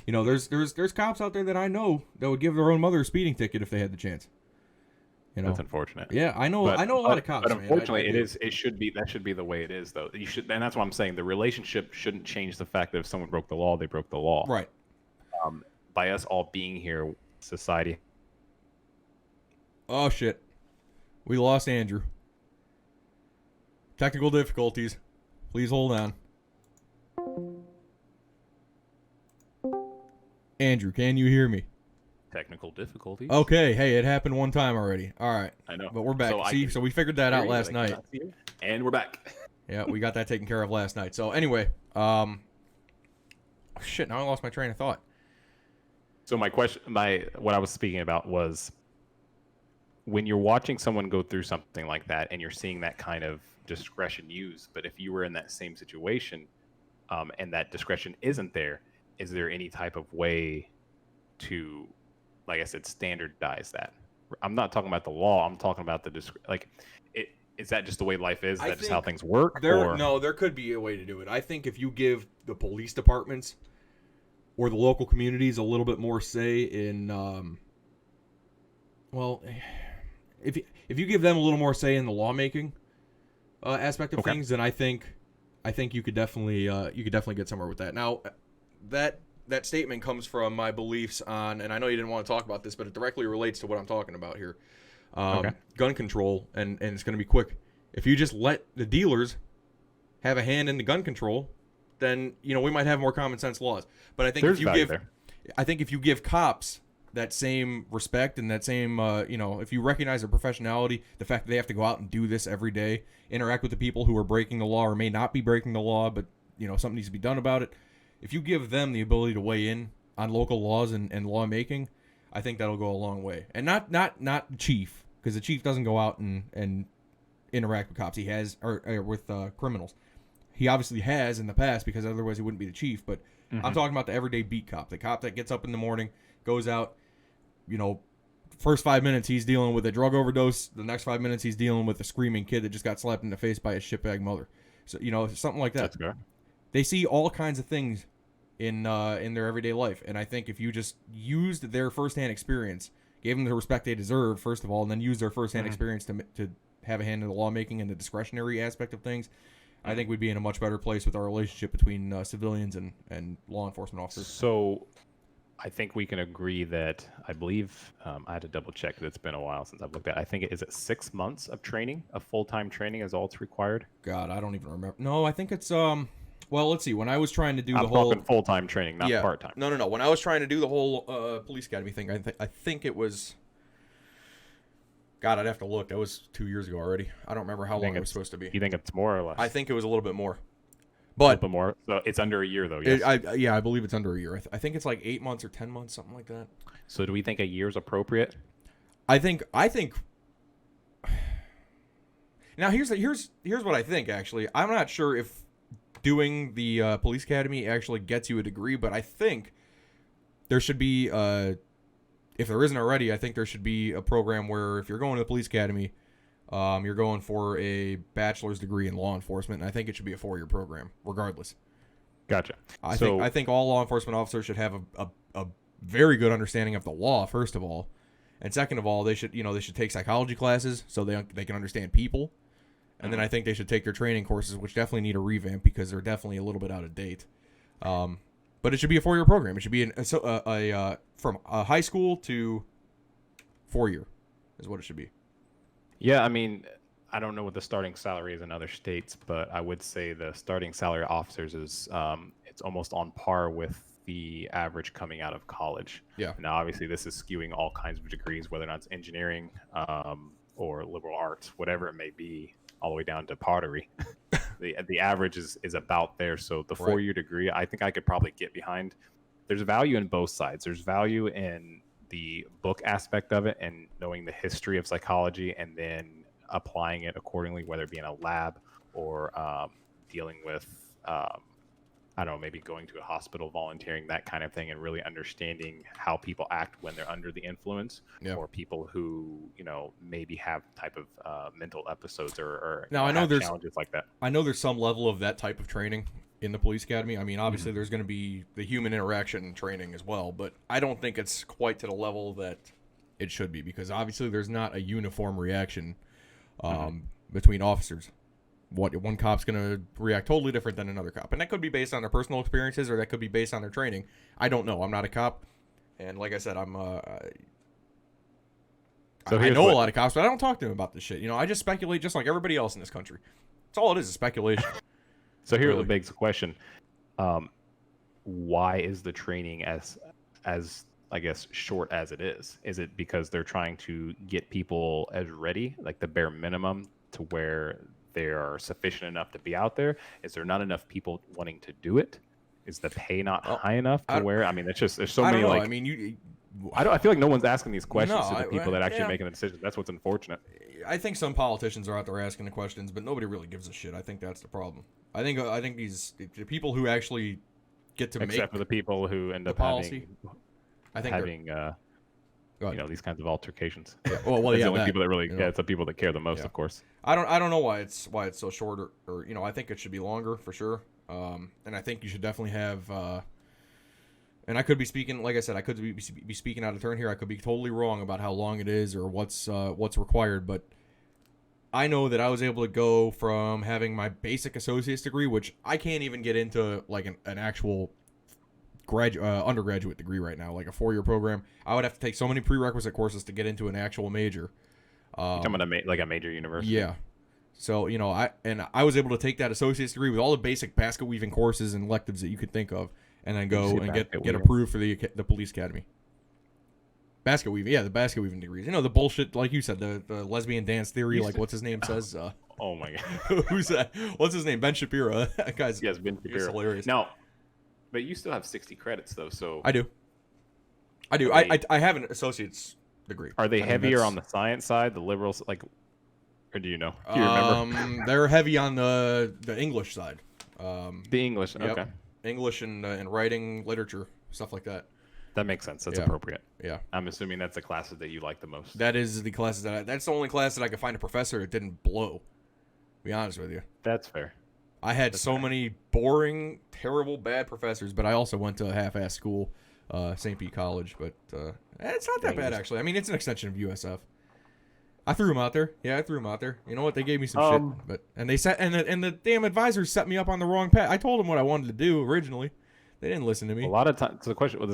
There's cops out there that I know that would give their own mother a speeding ticket if they had the chance. That's unfortunate. Yeah, I know a lot of cops. But unfortunately, that should be the way it is, though. And that's what I'm saying. The relationship shouldn't change the fact that if someone broke the law, they broke the law. Right. By us all being here, society. Oh shit, we lost Andrew. Technical difficulties. Please hold on. Andrew, can you hear me? Technical difficulties. Okay, hey, it happened one time already. All right. I know. But we're back. So we figured that out last night. And we're back. Yeah, we got that taken care of last night. So anyway, shit, now I lost my train of thought. So what I was speaking about was, when you're watching someone go through something like that and you're seeing that kind of discretion used, but if you were in that same situation and that discretion isn't there, is there any type of way to, like I said, standardize that? I'm not talking about the law. I'm talking about is that just the way life is? Is that just how things work? No, there could be a way to do it. I think if you give the police departments or the local communities a little bit more say in, if you give them a little more say in the lawmaking aspect of things, then I think you could definitely get somewhere with that. Now, that that statement comes from my beliefs on, and I know you didn't want to talk about this, but it directly relates to what I'm talking about here. Okay. Gun control, and it's going to be quick. If you just let the dealers have a hand in the gun control, then we might have more common sense laws. But I think if you give cops that same respect and that same, if you recognize their professionality, the fact that they have to go out and do this every day, interact with the people who are breaking the law or may not be breaking the law, but something needs to be done about it. If you give them the ability to weigh in on local laws and lawmaking, I think that'll go a long way. And not the chief, because the chief doesn't go out and interact with cops. He has or with criminals. He obviously has in the past, because otherwise he wouldn't be the chief. But I'm talking about the everyday beat cop, the cop that gets up in the morning, goes out. First 5 minutes he's dealing with a drug overdose. The next 5 minutes he's dealing with a screaming kid that just got slapped in the face by a shitbag mother. So something like that. That's good. They see all kinds of things in their everyday life, and I think if you just used their firsthand experience, gave them the respect they deserve first of all, and then use their firsthand experience to have a hand in the lawmaking and the discretionary aspect of things, I think we'd be in a much better place with our relationship between civilians and law enforcement officers. So I think we can agree that I believe I had to double check because it's been a while since I've looked at it. I think it 6 months of training, of full-time training is all it's required. God, I don't even remember. No, I think it's well, let's see. When I was trying to do I'm the whole talking full-time training, not part-time. No. When I was trying to do the whole police academy thing, I think it was. God, I'd have to look. That was 2 years ago already. I don't remember how long it was supposed to be. You think it's more or less? I think it was a little bit more. But a little bit more. So it's under a year, though. Yes. I believe it's under a year. I think it's like 8 months or 10 months, something like that. So do we think a year's appropriate? I think. Now here's what I think. Actually, I'm not sure if doing the police academy actually gets you a degree, but I think there should be. If there isn't already, I think there should be a program where if you're going to the police academy, you're going for a bachelor's degree in law enforcement, and I think it should be a 4-year program, regardless. Gotcha. I think all law enforcement officers should have a very good understanding of the law, first of all, and second of all, they should take psychology classes so they can understand people, and then I think they should take their training courses, which definitely need a revamp because they're definitely a little bit out of date. But it should be a 4-year program. It should be from high school to 4-year is what it should be. Yeah, I mean, I don't know what the starting salary is in other states, but I would say the starting salary of officers is it's almost on par with the average coming out of college. Yeah. Now, obviously, this is skewing all kinds of degrees, whether or not it's engineering or liberal arts, whatever it may be, all the way down to pottery. The average is about there. So the 4-year degree, I think I could probably get behind. There's value in both sides. There's value in the book aspect of it and knowing the history of psychology and then applying it accordingly, whether it be in a lab or dealing with, I don't know, maybe going to a hospital, volunteering, that kind of thing, and really understanding how people act when they're under the influence, or people who, maybe have type of mental episodes or now I know there's challenges like that. I know there's some level of that type of training in the police academy. I mean, obviously there's going to be the human interaction training as well, but I don't think it's quite to the level that it should be because obviously there's not a uniform reaction between officers. One cop's going to react totally different than another cop. And that could be based on their personal experiences or that could be based on their training. I don't know. I'm not a cop. And like I said, I know a lot of cops, but I don't talk to them about this shit. I just speculate just like everybody else in this country. That's all it is speculation. So here really begs the question. Why is the training as I guess, short as it is? Is it because they're trying to get people as ready, like the bare minimum, to where they are sufficient enough to be out there? Is there not enough people wanting to do it? Is the pay not high enough to where? I mean, it's just there's so many like. I mean, I feel like no one's asking these questions to the people that actually making the decisions. That's what's unfortunate. I think some politicians are out there asking the questions, but nobody really gives a shit. I think that's the problem. I think the people who actually get to make, except for the people who end up policy, having these kinds of altercations. Yeah. Well, the only people that really care. It's the people that care the most, of course. I don't know why it's so short, or I think it should be longer for sure. And I think you should definitely have. And I could be speaking, like I said, I could be speaking out of turn here. I could be totally wrong about how long it is or what's required, but I know that I was able to go from having my basic associate's degree, which I can't even get into like an actual undergraduate degree right now, like a 4-year program. I would have to take so many prerequisite courses to get into an actual major. You're talking about like a major university? Yeah. So, I was able to take that associate's degree with all the basic basket weaving courses and electives that you could think of, and then go and get approved for the police academy. Basket weaving, yeah, the basket weaving degrees. The bullshit, like you said, the lesbian dance theory, like what's his name says. Oh my god, who's that? What's his name? Ben Shapiro. That guy's Ben Shapiro. Hilarious. No, but you still have 60 credits though, so I do. I have an associate's degree. Are they heavier on the science side, the liberals, like, or do you know? Do you remember? They're heavy on the English side. The English, yep. Okay. English and writing, literature, stuff like that. That makes sense. That's appropriate. Yeah. I'm assuming that's the classes that you like the most. That is the classes that's the only class that I could find a professor that didn't blow. To be honest with you. That's fair. I had many boring, terrible, bad professors, but I also went to a half-ass school, St. Pete College, but it's not that bad actually. I mean, it's an extension of USF. I threw him out there. Yeah, I threw him out there. You know what? They gave me some shit, and the damn advisors set me up on the wrong path. I told them what I wanted to do originally. They didn't listen to me. A lot of times, so the question was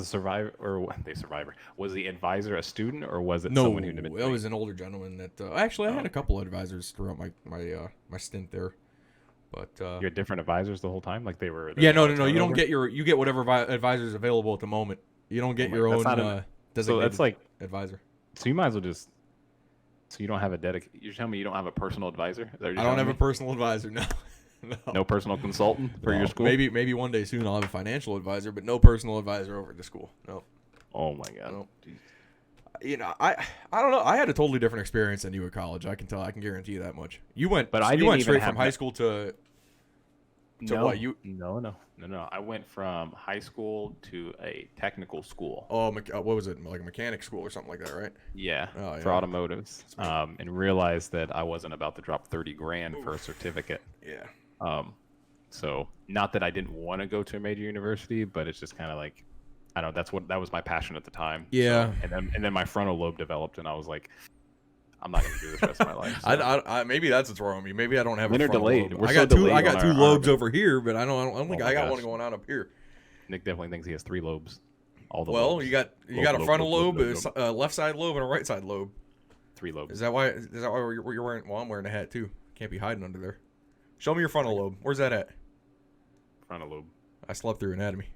was the advisor a student or was it someone who didn't? No, it was an older gentleman that actually I had a couple of advisors throughout my stint there. But you had different advisors the whole time, like they were. Yeah, no. You don't get you get whatever advisors available at the moment. You don't get your own designated so that's like advisor. So you might as well just. So you don't have you're telling me you don't have a personal advisor? I don't have a personal advisor. No. No personal consultant for your school? Maybe one day soon I'll have a financial advisor, but no personal advisor over at the school. No. Oh my god. No. I don't know. I had a totally different experience than you at college. I can guarantee you that much. You went straight from high school to what? No. I went from high school to a technical school. Oh, what was it? Like a mechanic school or something like that, right? Yeah. For automotives. And realized that I wasn't about to drop $30,000 for a certificate. Yeah. So not that I didn't want to go to a major university, but it's just kind of like, I don't know. That was my passion at the time. Yeah. So, and then my frontal lobe developed, and I was like, I'm not going to do this the rest of my life. So. I maybe that's what's wrong with me. Maybe I don't have. They're delayed. I got two lobes over here, but I don't think I got one going on up here. Nick definitely thinks he has 3 lobes. Lobes. you got a frontal lobe, a left side lobe, and a right side lobe. 3 lobes. Is that why you're wearing? Well, I'm wearing a hat too. Can't be hiding under there. Show me your frontal lobe. Where's that at? Frontal lobe. I slept through anatomy.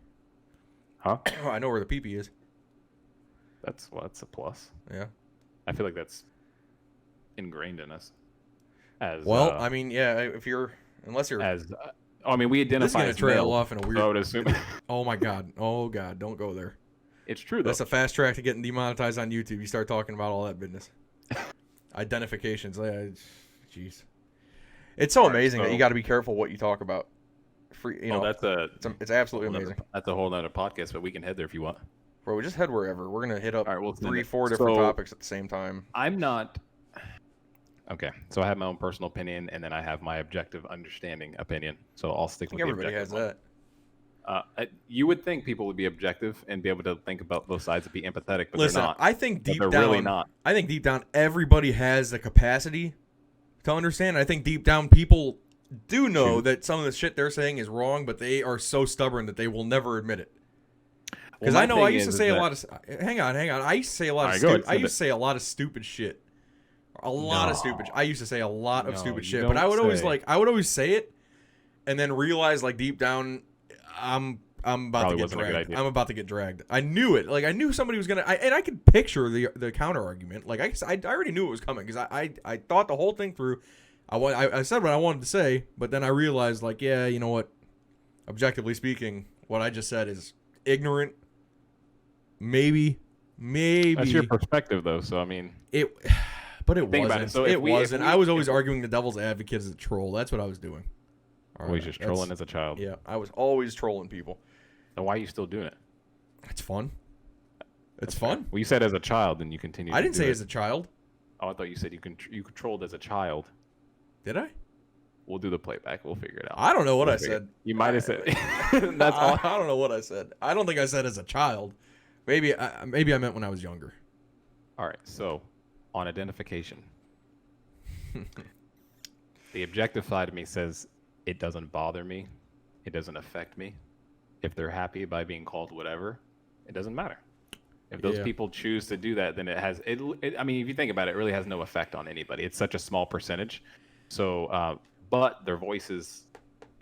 Huh? I know where the pee-pee is. That's a plus. Yeah. I feel like that's ingrained in us. I mean, yeah. Unless you're I mean, we identify. This is gonna trail off in a weird. I would assume. Oh my god. Oh god. Don't go there. It's true though. That's a fast track to getting demonetized on YouTube. You start talking about all that business. Identifications. Jeez. It's so amazing that you got to be careful what you talk about. It's absolutely amazing. That's a whole other podcast, but we can head there if you want. Bro, we just head wherever. We're gonna hit up 3-4 different topics at the same time. I'm not. Okay, so I have my own personal opinion, and then I have my objective understanding opinion. So I'll stick with everybody has that. You would think people would be objective and be able to think about both sides and be empathetic, but listen, they're not. I think deep down, really not. I think deep down, everybody has the capacity to understand. I think deep down, people do know that some of the shit they're saying is wrong, but they are so stubborn that they will never admit it. Because I know I used to say a lot of. Hang on. I used to say a lot of. I used to say a lot of stupid shit. I used to say a lot of stupid shit, but I would always say it, and then realize like deep down, I'm about to get dragged. I'm about to get dragged. I knew it. Like I knew somebody was gonna. And I could picture the counter argument. Like I already knew it was coming because I thought the whole thing through. I said what I wanted to say, but then I realized like, yeah, you know what? Objectively speaking, what I just said is ignorant. Maybe that's your perspective though. So I mean, but it wasn't. It wasn't. I was always arguing the devil's advocate as a troll. That's what I was doing. Always just trolling as a child. Yeah, I was always trolling people. Then why are you still doing it? It's fun. It's fun. Well, you said as a child, and you continued. I didn't say as a child. Oh, I thought you said you controlled as a child. Did I? We'll do the playback. We'll figure it out. I don't know what I said. You might have said. That's all. I don't know what I said. I don't think I said as a child. Maybe I meant when I was younger. All right. So, on identification, the objective side of me says it doesn't bother me, it doesn't affect me, if they're happy by being called whatever, it doesn't matter. If those people choose to do that, then it has it. I mean, if you think about it, it really has no effect on anybody. It's such a small percentage. So, but their voice is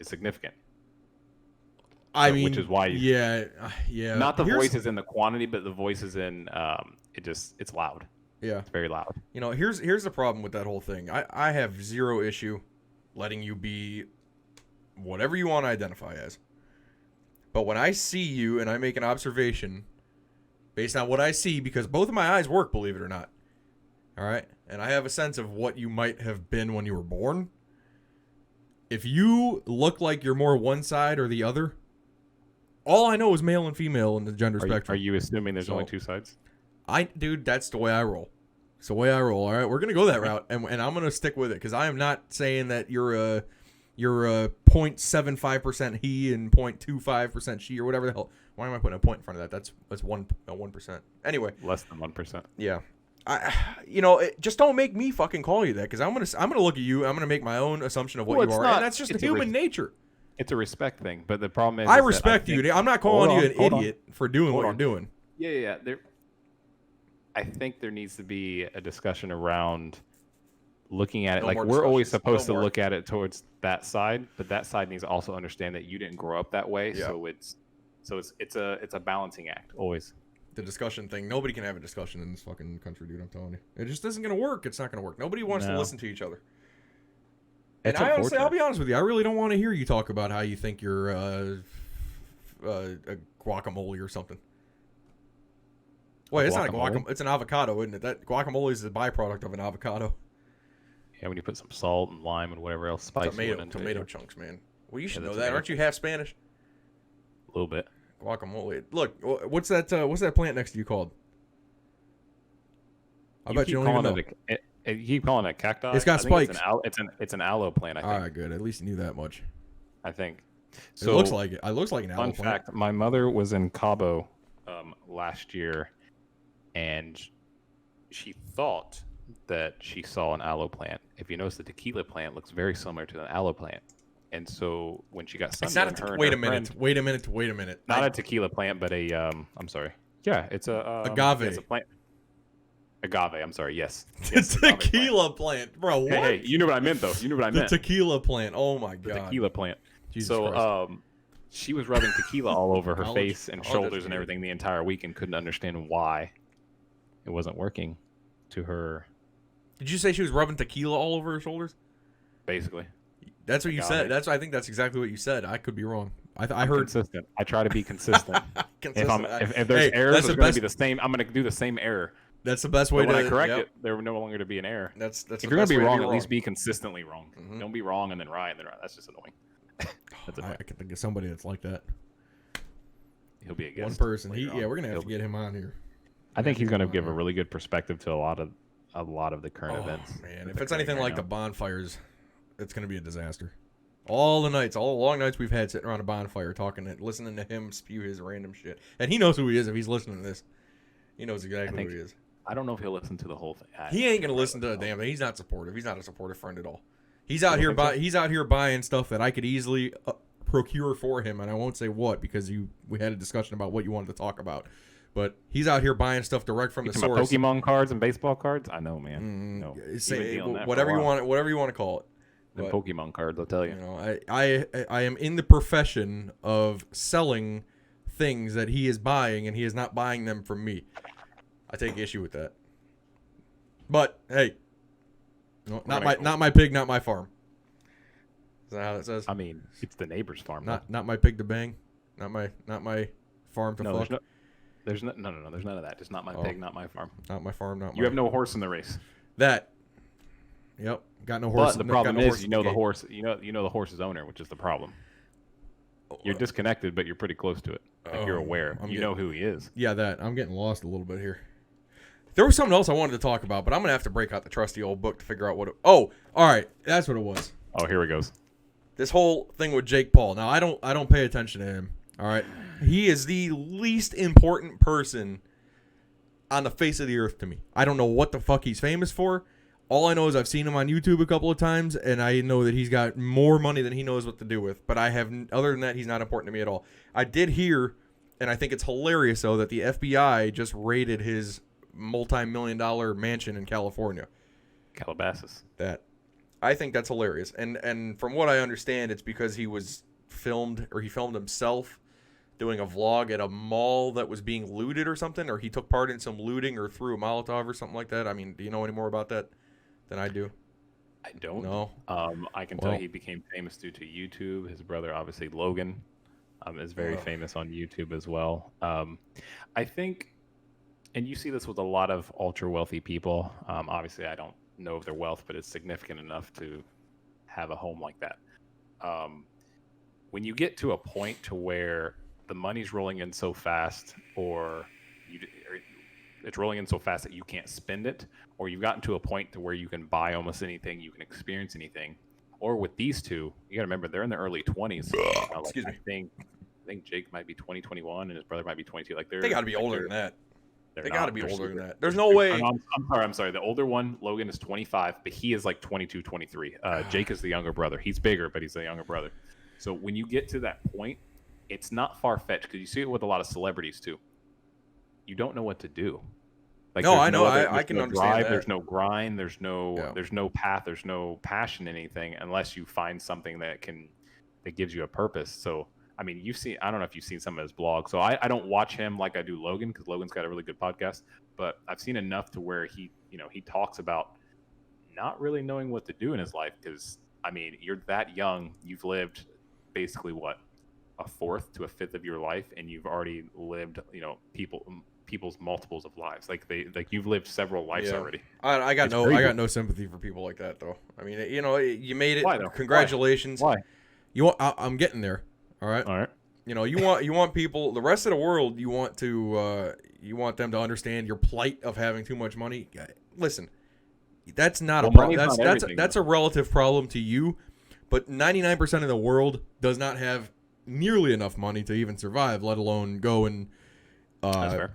significant. I mean, which is why yeah. Not the voices in the quantity, but the voices in it's loud. Yeah, it's very loud. You know, here's the problem with that whole thing. I have zero issue letting you be whatever you want to identify as. But when I see you and I make an observation based on what I see, because both of my eyes work, believe it or not. All right, and I have a sense of what you might have been when you were born. If you look like you're more one side or the other, all I know is male and female in the gender spectrum. Are you assuming there's only two sides? Dude, that's the way I roll. It's the way I roll. All right, we're gonna go that route, and I'm gonna stick with it because I am not saying that you're a 0.75% he and 0.25% she or whatever the hell. Why am I putting a point in front of that? That's 1%. Anyway, less than 1%. Yeah. Just don't make me fucking call you that, because I'm gonna look at you. I'm gonna make my own assumption of what you are, and that's just human nature. It's a respect thing, but the problem is I respect you. I'm not calling you an idiot for doing what you're doing. Yeah. I think there needs to be a discussion around looking at it. Like, we're always supposed to look at it towards that side, but that side needs to also understand that you didn't grow up that way. Yeah. So it's a balancing act always. The discussion thing. Nobody can have a discussion in this fucking country, dude. I'm telling you, it just isn't gonna work. It's not gonna work. Nobody wants to listen to each other. And I'll be honest with you. I really don't want to hear you talk about how you think you're a guacamole or something. Wait, it's not a guacamole. It's an avocado, isn't it? That guacamole is a byproduct of an avocado. Yeah, when you put some salt and lime and whatever else spice. Tomato chunks, man. Well, you should know that. Aren't you half Spanish? A little bit. Guacamole. Look, what's that plant next to you called? I bet you don't even know. You keep calling it cacti. It's got spikes. It's an aloe plant, I think. All right, good. At least you knew that much. I think. So, it looks like it. It looks like an aloe plant. Fun fact, my mother was in Cabo last year, and she thought that she saw an aloe plant. If you notice, the tequila plant looks very similar to an aloe plant. And so when she got sunburned, wait a minute. Not a tequila plant, but I'm sorry. Yeah, it's agave. It's a plant. Agave. I'm sorry. Yes. The tequila plant, bro. What? Hey, you knew what I meant, though. You knew what I meant. The tequila plant. Oh my god. The tequila plant. Jesus so, Christ. She was rubbing tequila all over her face and shoulders and everything the entire week, and couldn't understand why it wasn't working to her. Did you say she was rubbing tequila all over her shoulders? Basically. That's what you said. I think that's exactly what you said. I could be wrong. I heard consistent. I try to be consistent. If there's errors, there's going to be the same. I'm going to do the same error. That's the best way. When I correct it, there will no longer to be an error. That's if you're going to be wrong, at least be consistently wrong. Mm-hmm. Don't be wrong and then right and then right. That's just annoying. I can think of somebody that's like that. He'll be a guest. One person. We're gonna have to get him on here. I think he's going to give a really good perspective to a lot of the current events. Man, if it's anything like the bonfires, it's going to be a disaster. All the long nights we've had sitting around a bonfire talking and listening to him spew his random shit. And he knows who he is if he's listening to this. He knows exactly who he is. I don't know if he'll listen to the whole thing. He ain't going to listen to a damn thing. He's not supportive. He's not a supportive friend at all. He's out here buying stuff that I could easily procure for him, and I won't say what because we had a discussion about what you wanted to talk about. But he's out here buying stuff direct from the source. Pokemon cards and baseball cards? I know, man. Whatever you want to call it. The Pokemon cards, I'll tell you. I am in the profession of selling things that he is buying, and he is not buying them from me. I take issue with that. But hey, not my pig, not my farm. Is that how that says? I mean, it's the neighbor's farm. Not my pig to bang. Not my farm to fuck. There's none of that. Just not my pig, not my farm. Not my farm, You have no horse in the race. Yep. Got no horse. But the problem is, the horse. You know the horse's owner, which is the problem. You're disconnected, but you're pretty close to it. You're aware. You know who he is. Yeah, I'm getting lost a little bit here. There was something else I wanted to talk about, but I'm gonna have to break out the trusty old book to figure out what. All right, that's what it was. Oh, here it goes. This whole thing with Jake Paul. Now, I don't pay attention to him. All right, he is the least important person on the face of the earth to me. I don't know what the fuck he's famous for. All I know is I've seen him on YouTube a couple of times, and I know that he's got more money than he knows what to do with. But other than that, he's not important to me at all. I did hear, and I think it's hilarious, though, that the FBI just raided his multi-million-dollar mansion in California. Calabasas. I think that's hilarious. And from what I understand, it's because he filmed himself doing a vlog at a mall that was being looted or something, or he took part in some looting or threw a Molotov or something like that. I mean, do you know any more about that than I do? I don't. No. I can tell he became famous due to YouTube. His brother, obviously Logan, is very famous on YouTube as well. I think, and you see this with a lot of ultra wealthy people. Obviously, I don't know of their wealth, but it's significant enough to have a home like that. When you get to a point to where the money's rolling in so fast, or it's rolling in so fast that you can't spend it, or you've gotten to a point to where you can buy almost anything, you can experience anything. Or with these two, you got to remember they're in their early 20s. Excuse me. I think Jake might be 21 and his brother might be 22. Like they got to be older than that. They got to be older than that. There's no way. I'm sorry. The older one, Logan, is 25, but he is like 22, 23. Jake is the younger brother. He's bigger, but he's the younger brother. So when you get to that point, it's not far-fetched, because you see it with a lot of celebrities too. You don't know what to do. Like, no, I know. I can understand that. There's no grind. There's no path. There's no passion in anything unless you find something that gives you a purpose. So, I mean, I don't know if you've seen some of his blogs. So I don't watch him like I do Logan, because Logan's got a really good podcast. But I've seen enough to where he talks about not really knowing what to do in his life. Because, I mean, you're that young. You've lived basically a fourth to a fifth of your life, and you've already lived, people's multiples of lives. Like you've lived several lives already. I got no sympathy for people like that, though. I mean, you made it. Why, though? Congratulations. Why? I'm getting there. All right. You want people, the rest of the world, you want them to understand your plight of having too much money. Listen, that's not a problem. That's a relative problem to you, but 99% of the world does not have nearly enough money to even survive, let alone go and have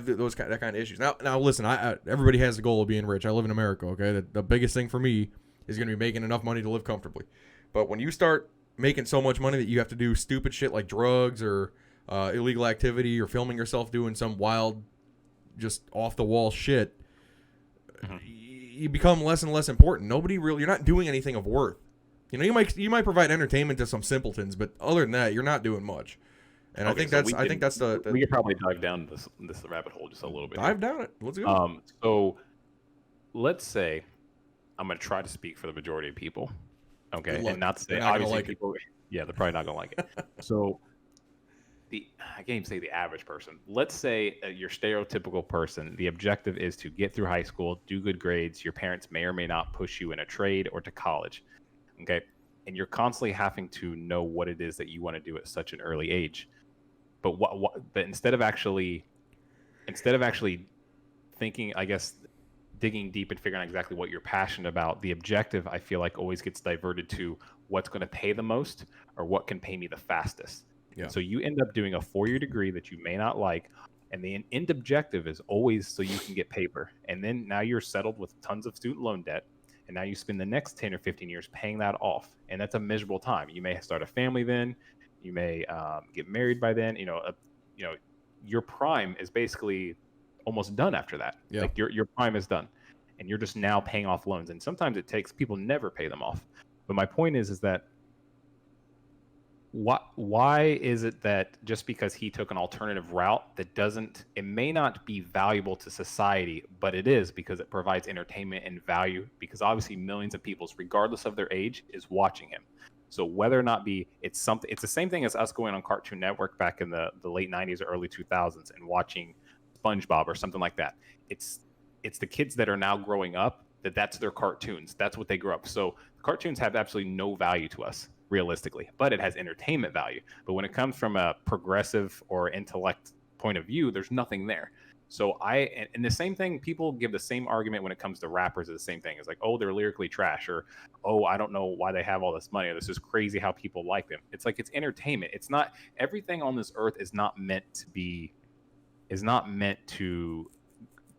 that kind of issues. Now listen, everybody has the goal of being rich. I live in America, okay? The biggest thing for me is going to be making enough money to live comfortably. But when you start making so much money that you have to do stupid shit like drugs or illegal activity, or filming yourself doing some wild, just off the wall shit, you become less and less important. You're not doing anything of worth. You might provide entertainment to some simpletons, but other than that, you're not doing much. And okay, I think that's the we could probably dive down this rabbit hole just a little bit. Dive down it. Let's go. So let's say I'm going to try to speak for the majority of people. Okay, and not to say obviously people. Yeah, they're probably not going to like it. So I can't even say the average person. Let's say your stereotypical person. The objective is to get through high school, do good grades. Your parents may or may not push you in a trade or to college. Okay, and you're constantly having to know what it is that you want to do at such an early age. But but instead of actually thinking, I guess, digging deep and figuring out exactly what you're passionate about, the objective, I feel like, always gets diverted to what's going to pay the most or what can pay me the fastest. Yeah. So you end up doing a 4-year degree that you may not like, and the end objective is always so you can get paper. And then now you're settled with tons of student loan debt. And now you spend the next 10 or 15 years paying that off. And that's a miserable time. You may start a family then. You may get married by then. Your prime is basically almost done after that. Yeah. Like your prime is done. And you're just now paying off loans. And sometimes people never pay them off. But my point is that why is it that just because he took an alternative route it may not be valuable to society, but it is, because it provides entertainment and value, because obviously millions of people, regardless of their age, is watching him. So whether or not it's the same thing as us going on Cartoon Network back in the late 90s or early 2000s and watching SpongeBob or something like that. It's the kids that are now growing up that's their cartoons. That's what they grew up. So cartoons have absolutely no value to us, realistically, but it has entertainment value. But when it comes from a progressive or intellect point of view, there's nothing there. So and the same thing, people give the same argument when it comes to rappers. Is the same thing. It's like, oh, they're lyrically trash, or oh, I don't know why they have all this money, or this is crazy how people like them. It's like, it's entertainment. It's not, everything on this earth is not meant to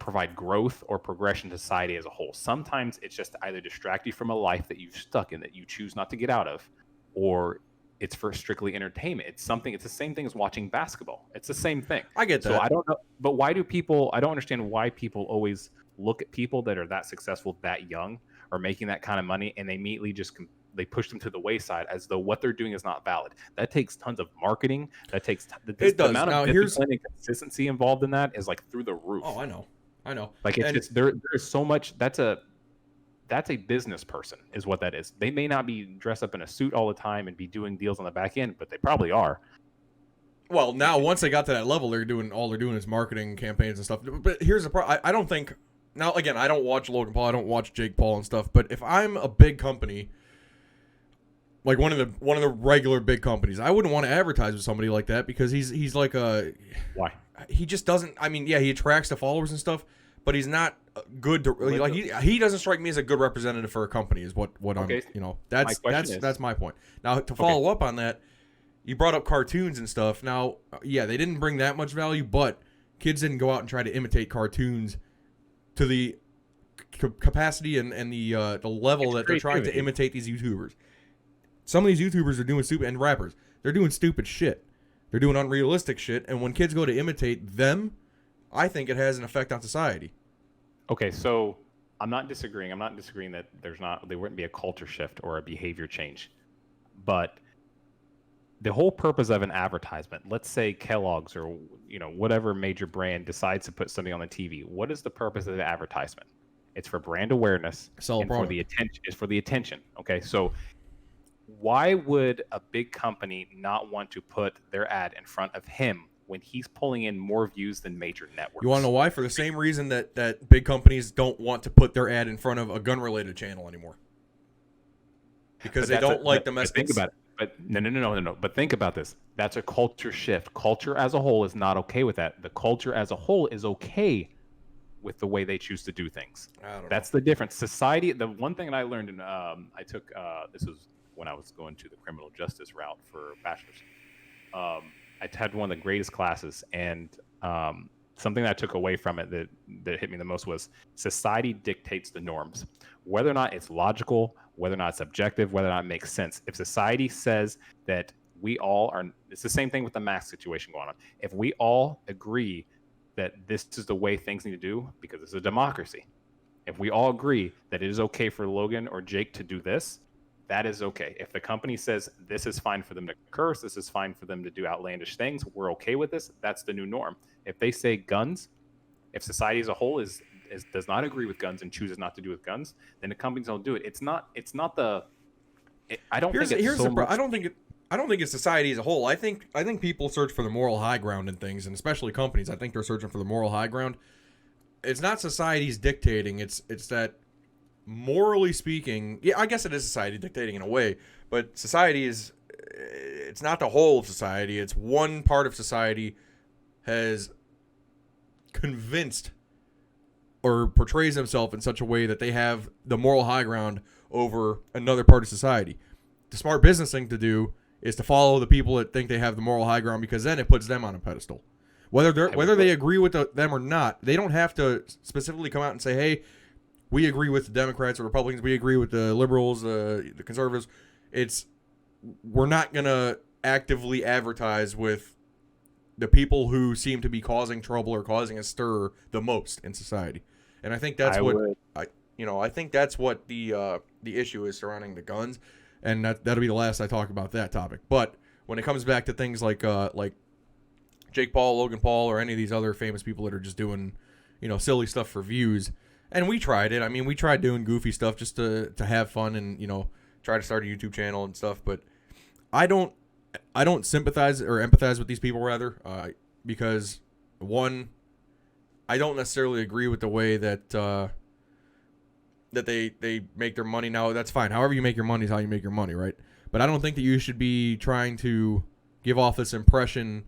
provide growth or progression to society as a whole. Sometimes it's just to either distract you from a life that you've stuck in that you choose not to get out of, or it's for strictly entertainment. It's the same thing as watching basketball. It's the same thing. I get that. So I don't know, but I don't understand why people always look at people that are that successful that young or making that kind of money, and they immediately they push them to the wayside as though what they're doing is not valid. That takes tons of marketing. That takes the amount of discipline and consistency involved in that is like through the roof. Oh, I know. Like it's just there's so much. That's a business person is what that is. They may not be dressed up in a suit all the time and be doing deals on the back end, but they probably are. Well, now once they got to that level, they're doing is marketing campaigns and stuff. But here's the problem. I don't think. Now, again, I don't watch Logan Paul. I don't watch Jake Paul and stuff. But if I'm a big company, like one of the regular big companies, I wouldn't want to advertise with somebody like that because he's like a. Why? He just doesn't. I mean, yeah, he attracts the followers and stuff, but he's not good to like. He doesn't strike me as a good representative for a company. Is what okay. I'm. That's my point. Now to follow up on that, you brought up cartoons and stuff. Now, yeah, they didn't bring that much value, but kids didn't go out and try to imitate cartoons to the capacity and the level that they're trying to imitate these YouTubers. Some of these YouTubers are doing stupid, and rappers, they're doing stupid shit. They're doing unrealistic shit, and when kids go to imitate them, I think it has an effect on society. Okay, so I'm not disagreeing. I'm not disagreeing that there wouldn't be a culture shift or a behavior change. But the whole purpose of an advertisement, let's say Kellogg's or whatever major brand decides to put something on the TV, what is the purpose of the advertisement? It's for brand awareness and for the attention. It's for the attention. Okay, so why would a big company not want to put their ad in front of him when he's pulling in more views than major networks? You want to know why? For the same reason that big companies don't want to put their ad in front of a gun-related channel anymore. Because they don't like the message. Think about it. But no. But think about this. That's a culture shift. Culture as a whole is not okay with that. The culture as a whole is okay with the way they choose to do things. That's the difference. Society. The one thing that I learned, and I took this was when I was going to the criminal justice route for bachelor's. I had one of the greatest classes, and something that I took away from it that hit me the most was society dictates the norms. Whether or not it's logical, whether or not it's objective, whether or not it makes sense. If society says that we all are, it's the same thing with the mask situation going on. If we all agree that this is the way things need to do, because it's a democracy, if we all agree that it is okay for Logan or Jake to do this, that is okay. If the company says this is fine for them to curse, this is fine for them to do outlandish things, we're okay with this, that's the new norm. If they say guns, if society as a whole does not agree with guns and chooses not to do with guns, then the companies don't do it. I don't think it's society as a whole. I think people search for the moral high ground in things, and especially companies. I think they're searching for the moral high ground. It's not society's dictating. It's that morally speaking, yeah, I guess it is society dictating in a way, but society it's not the whole of society. It's one part of society has convinced or portrays themselves in such a way that they have the moral high ground over another part of society. The smart business thing to do is to follow the people that think they have the moral high ground, because then it puts them on a pedestal. Whether they agree with them or not, they don't have to specifically come out and say, hey, we agree with the Democrats or Republicans, we agree with the liberals, the conservatives. We're not going to actively advertise with the people who seem to be causing trouble or causing a stir the most in society. And I think that's I think that's what the issue is surrounding the guns, and that'll be the last I talk about that topic. But when it comes back to things like Jake Paul, Logan Paul, or any of these other famous people that are just doing, silly stuff for views, and we tried it. I mean, we tried doing goofy stuff just to have fun and, try to start a YouTube channel and stuff, but I don't sympathize or empathize with these people rather, because one, I don't necessarily agree with the way that that they make their money. Now that's fine. However you make your money is how you make your money, right? But I don't think that you should be trying to give off this impression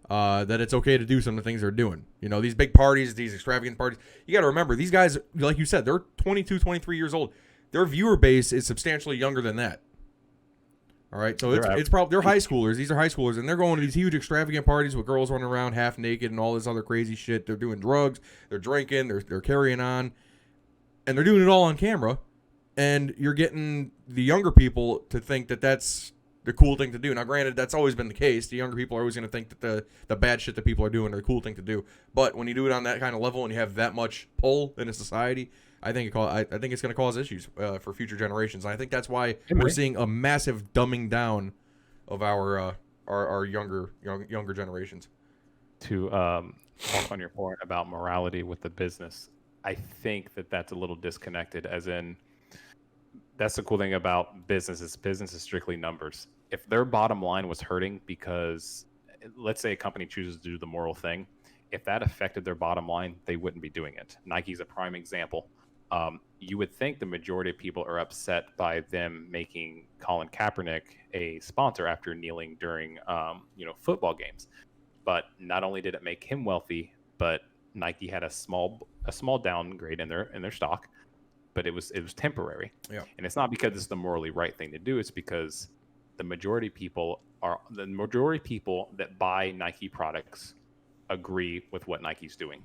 that it's okay to do some of the things they're doing. These big parties, these extravagant parties. You got to remember, these guys, like you said, they're 22, 23 years old. Their viewer base is substantially younger than that. All right, so it's probably they're high schoolers. These are high schoolers, and they're going to these huge extravagant parties with girls running around half naked and all this other crazy shit. They're doing drugs, they're drinking, they're carrying on, and they're doing it all on camera. And you're getting the younger people to think that that's the cool thing to do. Now, granted, that's always been the case. The younger people are always going to think that the bad shit that people are doing are the cool thing to do. But when you do it on that kind of level and you have that much pull in a society, I think it's going to cause issues for future generations. And I think that's why we're seeing a massive dumbing down of our younger generations. To talk on your point about morality with the business, I think that's a little disconnected. As in, that's the cool thing about business is strictly numbers. If their bottom line was hurting because, let's say a company chooses to do the moral thing, if that affected their bottom line, they wouldn't be doing it. Nike's a prime example. You would think the majority of people are upset by them making Colin Kaepernick a sponsor after kneeling during, football games. But not only did it make him wealthy, but Nike had a small downgrade in their stock. But it was temporary. Yeah. And it's not because it's the morally right thing to do. It's because the majority of people that buy Nike products agree with what Nike's doing.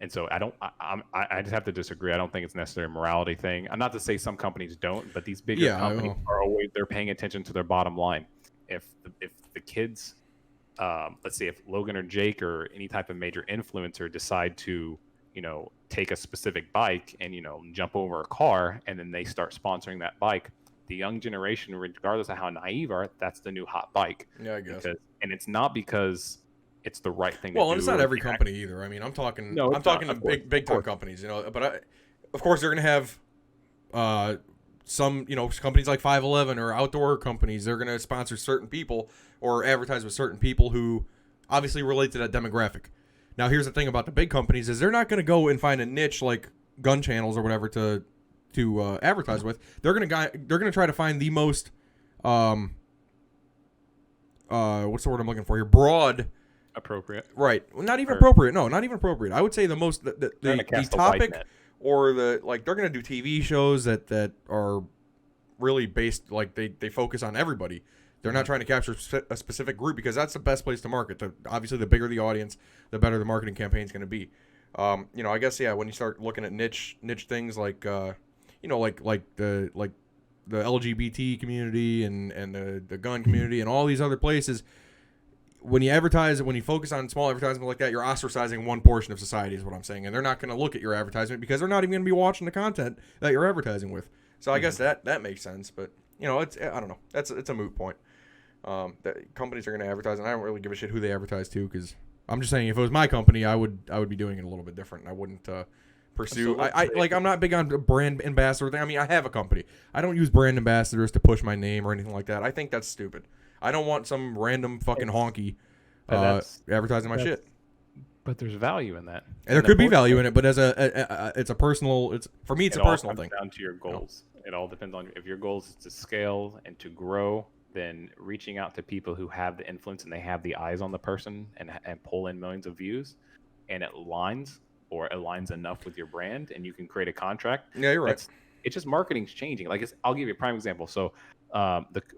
And so I just have to disagree. I don't think it's necessarily a morality thing. I'm not to say some companies don't, but these bigger companies they're paying attention to their bottom line. If the kids, let's say if Logan or Jake or any type of major influencer decide to, take a specific bike and, jump over a car, and then they start sponsoring that bike, the young generation, regardless of how naive are, that's the new hot bike. Yeah, I guess. And it's not because it's the right thing to do. Well, and it's not every company either. I mean, I'm talking to big time companies, but of course they're going to have some, companies like 511 or outdoor companies. They're going to sponsor certain people or advertise with certain people who obviously relate to that demographic. Now, here's the thing about the big companies is they're not going to go and find a niche like gun channels or whatever to advertise with. They're going to try to find the most what's the word I'm looking for here? Broad. Appropriate. Right. Well, not even appropriate. No, not even appropriate. I would say the most the topic or they're going to do TV shows that are really based, like they focus on everybody. They're not trying to capture a specific group because that's the best place to market. Obviously, the bigger the audience, the better the marketing campaign is going to be. I guess when you start looking at niche things like the LGBT community and the gun community and all these other places, when you focus on small advertisement like that, you're ostracizing one portion of society is what I'm saying, and they're not going to look at your advertisement because they're not even going to be watching the content that you're advertising with. So I guess that makes sense, but it's I don't know. It's a moot point. That companies are going to advertise, and I don't really give a shit who they advertise to because I'm just saying if it was my company, I would be doing it a little bit different. I wouldn't pursue. I'm not big on brand ambassador thing. I mean, I have a company. I don't use brand ambassadors to push my name or anything like that. I think that's stupid. I don't want some random fucking honky advertising my shit. But there's value in that. And there could be value in it, but as it's a personal. For me, it's a personal thing. It all comes down to your goals. It all depends on if your goals is to scale and to grow. Then reaching out to people who have the influence and they have the eyes on the person and pull in millions of views, and it aligns enough with your brand, and you can create a contract. Yeah, you're right. It's just marketing's changing. Like I'll give you a prime example. So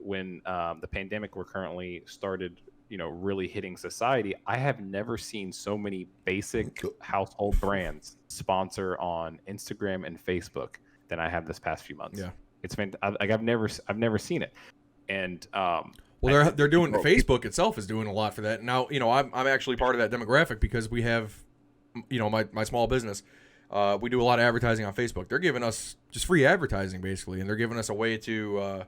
when the pandemic were currently started, really hitting society, I have never seen so many basic household brands sponsor on Instagram and Facebook than I have this past few months. Yeah, it's been I've never seen it. And they're doing Facebook itself is doing a lot for that. Now, I'm actually part of that demographic because we have, my small business. We do a lot of advertising on Facebook. They're giving us just free advertising basically, and they're giving us a way to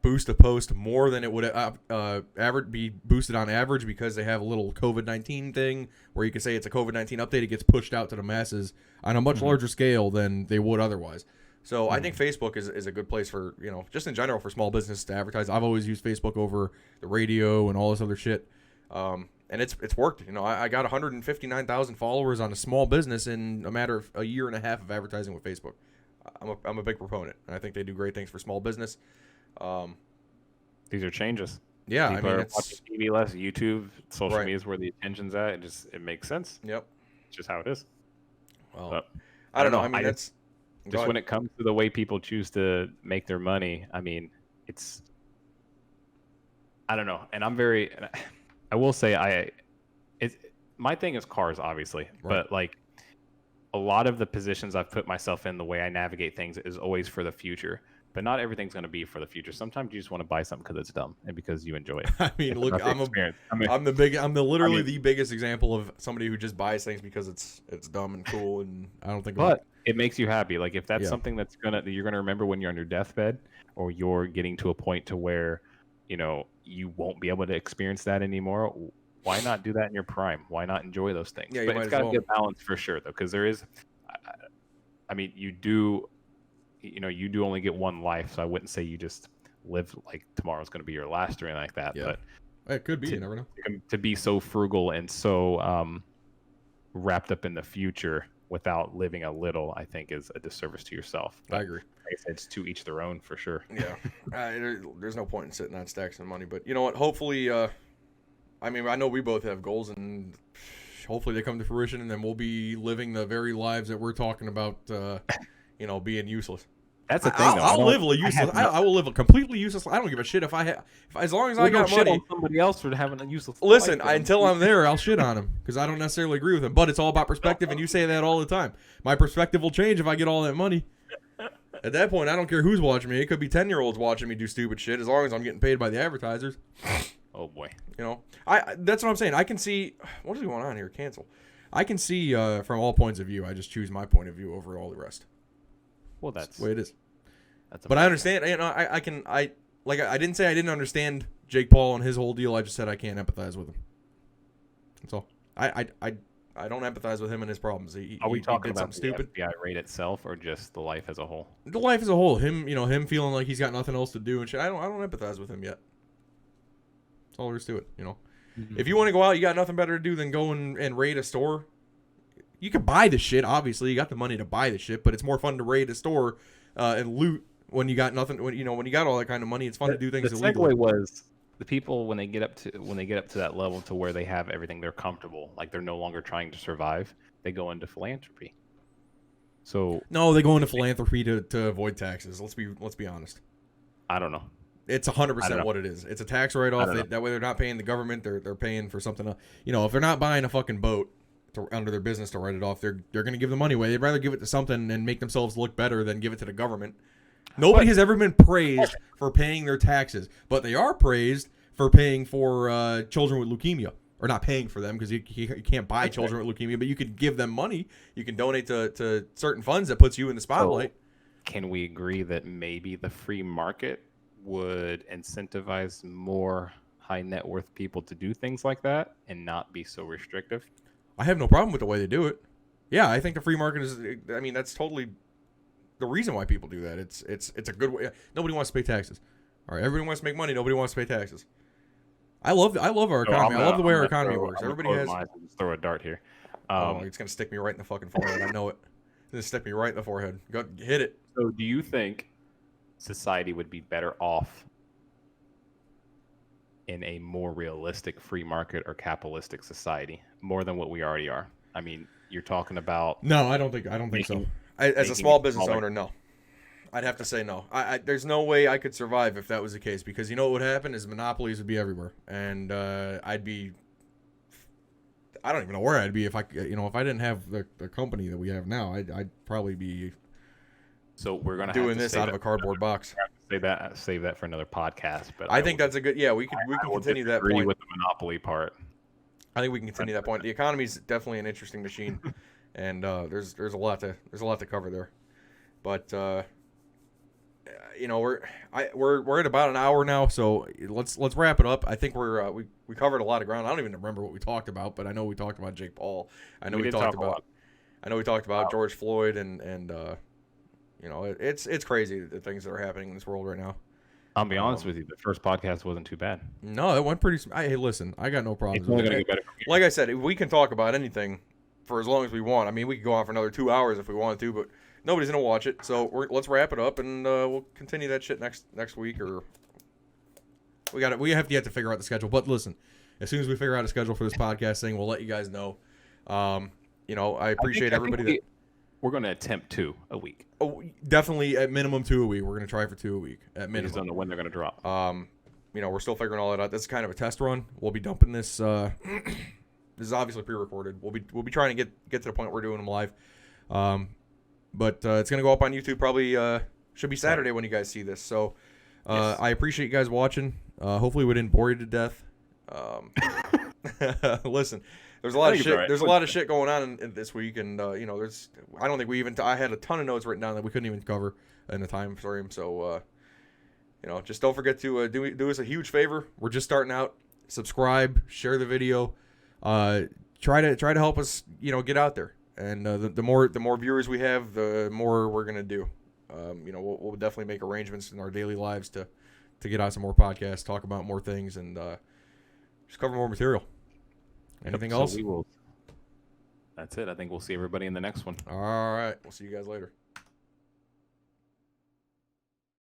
boost a post more than it would be boosted on average because they have a little COVID-19 thing where you can say it's a COVID-19 update. It gets pushed out to the masses on a much larger scale than they would otherwise. So I think Facebook is a good place for, just in general for small business to advertise. I've always used Facebook over the radio and all this other shit. And it's worked. I got 159,000 followers on a small business in a matter of a year and a half of advertising with Facebook. I'm a big proponent, and I think they do great things for small business. These are changes. Yeah, people are it's watching TV less. YouTube, social media is where the attention's at. It makes sense. Yep, it's just how it is. Well, but I don't know. I mean, when it comes to the way people choose to make their money. I mean, it's I don't know, and I will say my thing is cars, obviously, Right. but like a lot of the positions I've put myself in, the way I navigate things is always for the future. But not everything's going to be for the future. Sometimes you just want to buy something because it's dumb and because you enjoy it. I mean, look, I'm literally the biggest example of somebody who just buys things because it's dumb and cool, and I don't think. But it makes you happy. Like if that's Yeah. something that you're gonna remember when you're on your deathbed, or you're getting to a point to where, you won't be able to experience that anymore. Why not do that in your prime? Why not enjoy those things? Yeah, you but might it's as got to well. be a balance for sure, though, because there is. I mean, you do only get one life, so I wouldn't say you just live like tomorrow's going to be your last or anything like that. Yeah. But It could be. You never know. To be so frugal and so wrapped up in the future without living a little, I think is a disservice to yourself. But I agree. like I said, it's to each their own for sure. Yeah. There's no point in sitting on stacks of money, but you know what? Hopefully, I mean, I know we both have goals, and hopefully they come to fruition, and then we'll be living the very lives that we're talking about, being useless. That's the thing, though. I will live a completely useless. I don't give a shit if as long as I got money. On somebody else for having a useless. Listen, life, until I'm there, I'll shit on him because I don't necessarily agree with him. But it's all about perspective, and you say that all the time. My perspective will change if I get all that money. At that point, I don't care who's watching me. It could be 10-year-olds watching me do stupid shit, as long as I'm getting paid by the advertisers. Oh boy. That's what I'm saying. I can see what is going on here. Cancel. I can see from all points of view. I just choose my point of view over all the rest. Well, that's the way it is. But I understand. I didn't say I didn't understand Jake Paul and his whole deal. I just said I can't empathize with him. That's all. I don't empathize with him and his problems. Are we talking about something stupid? FBI raid itself, or just the life as a whole? The life as a whole. Him feeling like he's got nothing else to do and shit. I don't empathize with him yet. That's all there is to it. Mm-hmm. If you want to go out, you got nothing better to do than go and raid a store. You can buy the shit. Obviously, you got the money to buy the shit, but it's more fun to raid a store and loot when you got nothing. When you got all that kind of money, it's fun to do things illegally. The segue was the people when they get up to that level to where they have everything, they're comfortable, like they're no longer trying to survive. They go into philanthropy. So no, they go into philanthropy to avoid taxes. Let's be honest. I don't know. It's 100% what it is. It's a tax write-off. That way they're not paying the government. They're paying for something. If they're not buying a fucking boat under their business to write it off, they're going to give the money away. They'd rather give it to something and make themselves look better than give it to the government. Nobody has ever been praised for paying their taxes, but they are praised for paying for children with leukemia. Or not paying for them because you can't buy children with leukemia, but you could give them money. You can donate to certain funds that puts you in the spotlight. So can we agree that maybe the free market would incentivize more high net worth people to do things like that and not be so restrictive? I have no problem with the way they do it. Yeah, I think the free market is. I mean, that's totally the reason why people do that. It's a good way. Nobody wants to pay taxes. All right, everybody wants to make money. Nobody wants to pay taxes. I love our economy. I love the way our economy works. Everybody has. Just throw a dart here. It's gonna stick me right in the fucking forehead. I know it. It's gonna stick me right in the forehead. Go hit it. So, do you think society would be better off in a more realistic free market or capitalistic society, more than what we already are? I mean, you're talking about. No, I don't think so. As a small business owner, no. I'd have to say no. There's no way I could survive if that was the case, because you know what would happen is monopolies would be everywhere, and I'd be. I don't even know where I'd be if I didn't have the company that we have now. I'd probably be. So we're gonna doing this out of a cardboard box. Save that for another podcast. But I think that's a good. Yeah, we can continue that point with the monopoly part. I think we can continue that point. The economy is definitely an interesting machine, and there's a lot to cover there, but. We're at about an hour now, so let's wrap it up. I think we covered a lot of ground. I don't even remember what we talked about, but I know we talked about Jake Paul. I know we talked about George Floyd, and it's crazy the things that are happening in this world right now. I'll be honest with you, the first podcast wasn't too bad. No, it went pretty. Hey, listen, I got no problems. It's only gonna get better from here. Like I said, we can talk about anything for as long as we want. I mean, we could go on for another 2 hours if we wanted to, but. Nobody's gonna watch it, so let's wrap it up, and we'll continue that shit next week. Or we have yet to figure out the schedule. But listen, as soon as we figure out a schedule for this podcast thing, we'll let you guys know. I appreciate everybody. We're gonna attempt 2 a week. Oh, definitely at minimum 2 a week. We're gonna try for 2 a week at minimum. We just don't know when they're gonna drop. we're still figuring all that out. This is kind of a test run. We'll be dumping this. This is obviously pre-recorded. We'll be trying to get to the point where we're doing them live. But it's gonna go up on YouTube probably. Should be Saturday when you guys see this. So Yes. I appreciate you guys watching. Hopefully we didn't bore you to death. Listen, there's a lot of shit. Right. There's a lot of shit going on in this week, and there's. I don't think we even. I had a ton of notes written down that we couldn't even cover in the time frame. So just don't forget to do us a huge favor. We're just starting out. Subscribe, share the video. Try to help us get out there. And the more viewers we have, the more we're gonna do. We'll definitely make arrangements in our daily lives to get out some more podcasts, talk about more things, and just cover more material. Anything else? That's it. I think we'll see everybody in the next one. All right. We'll see you guys later.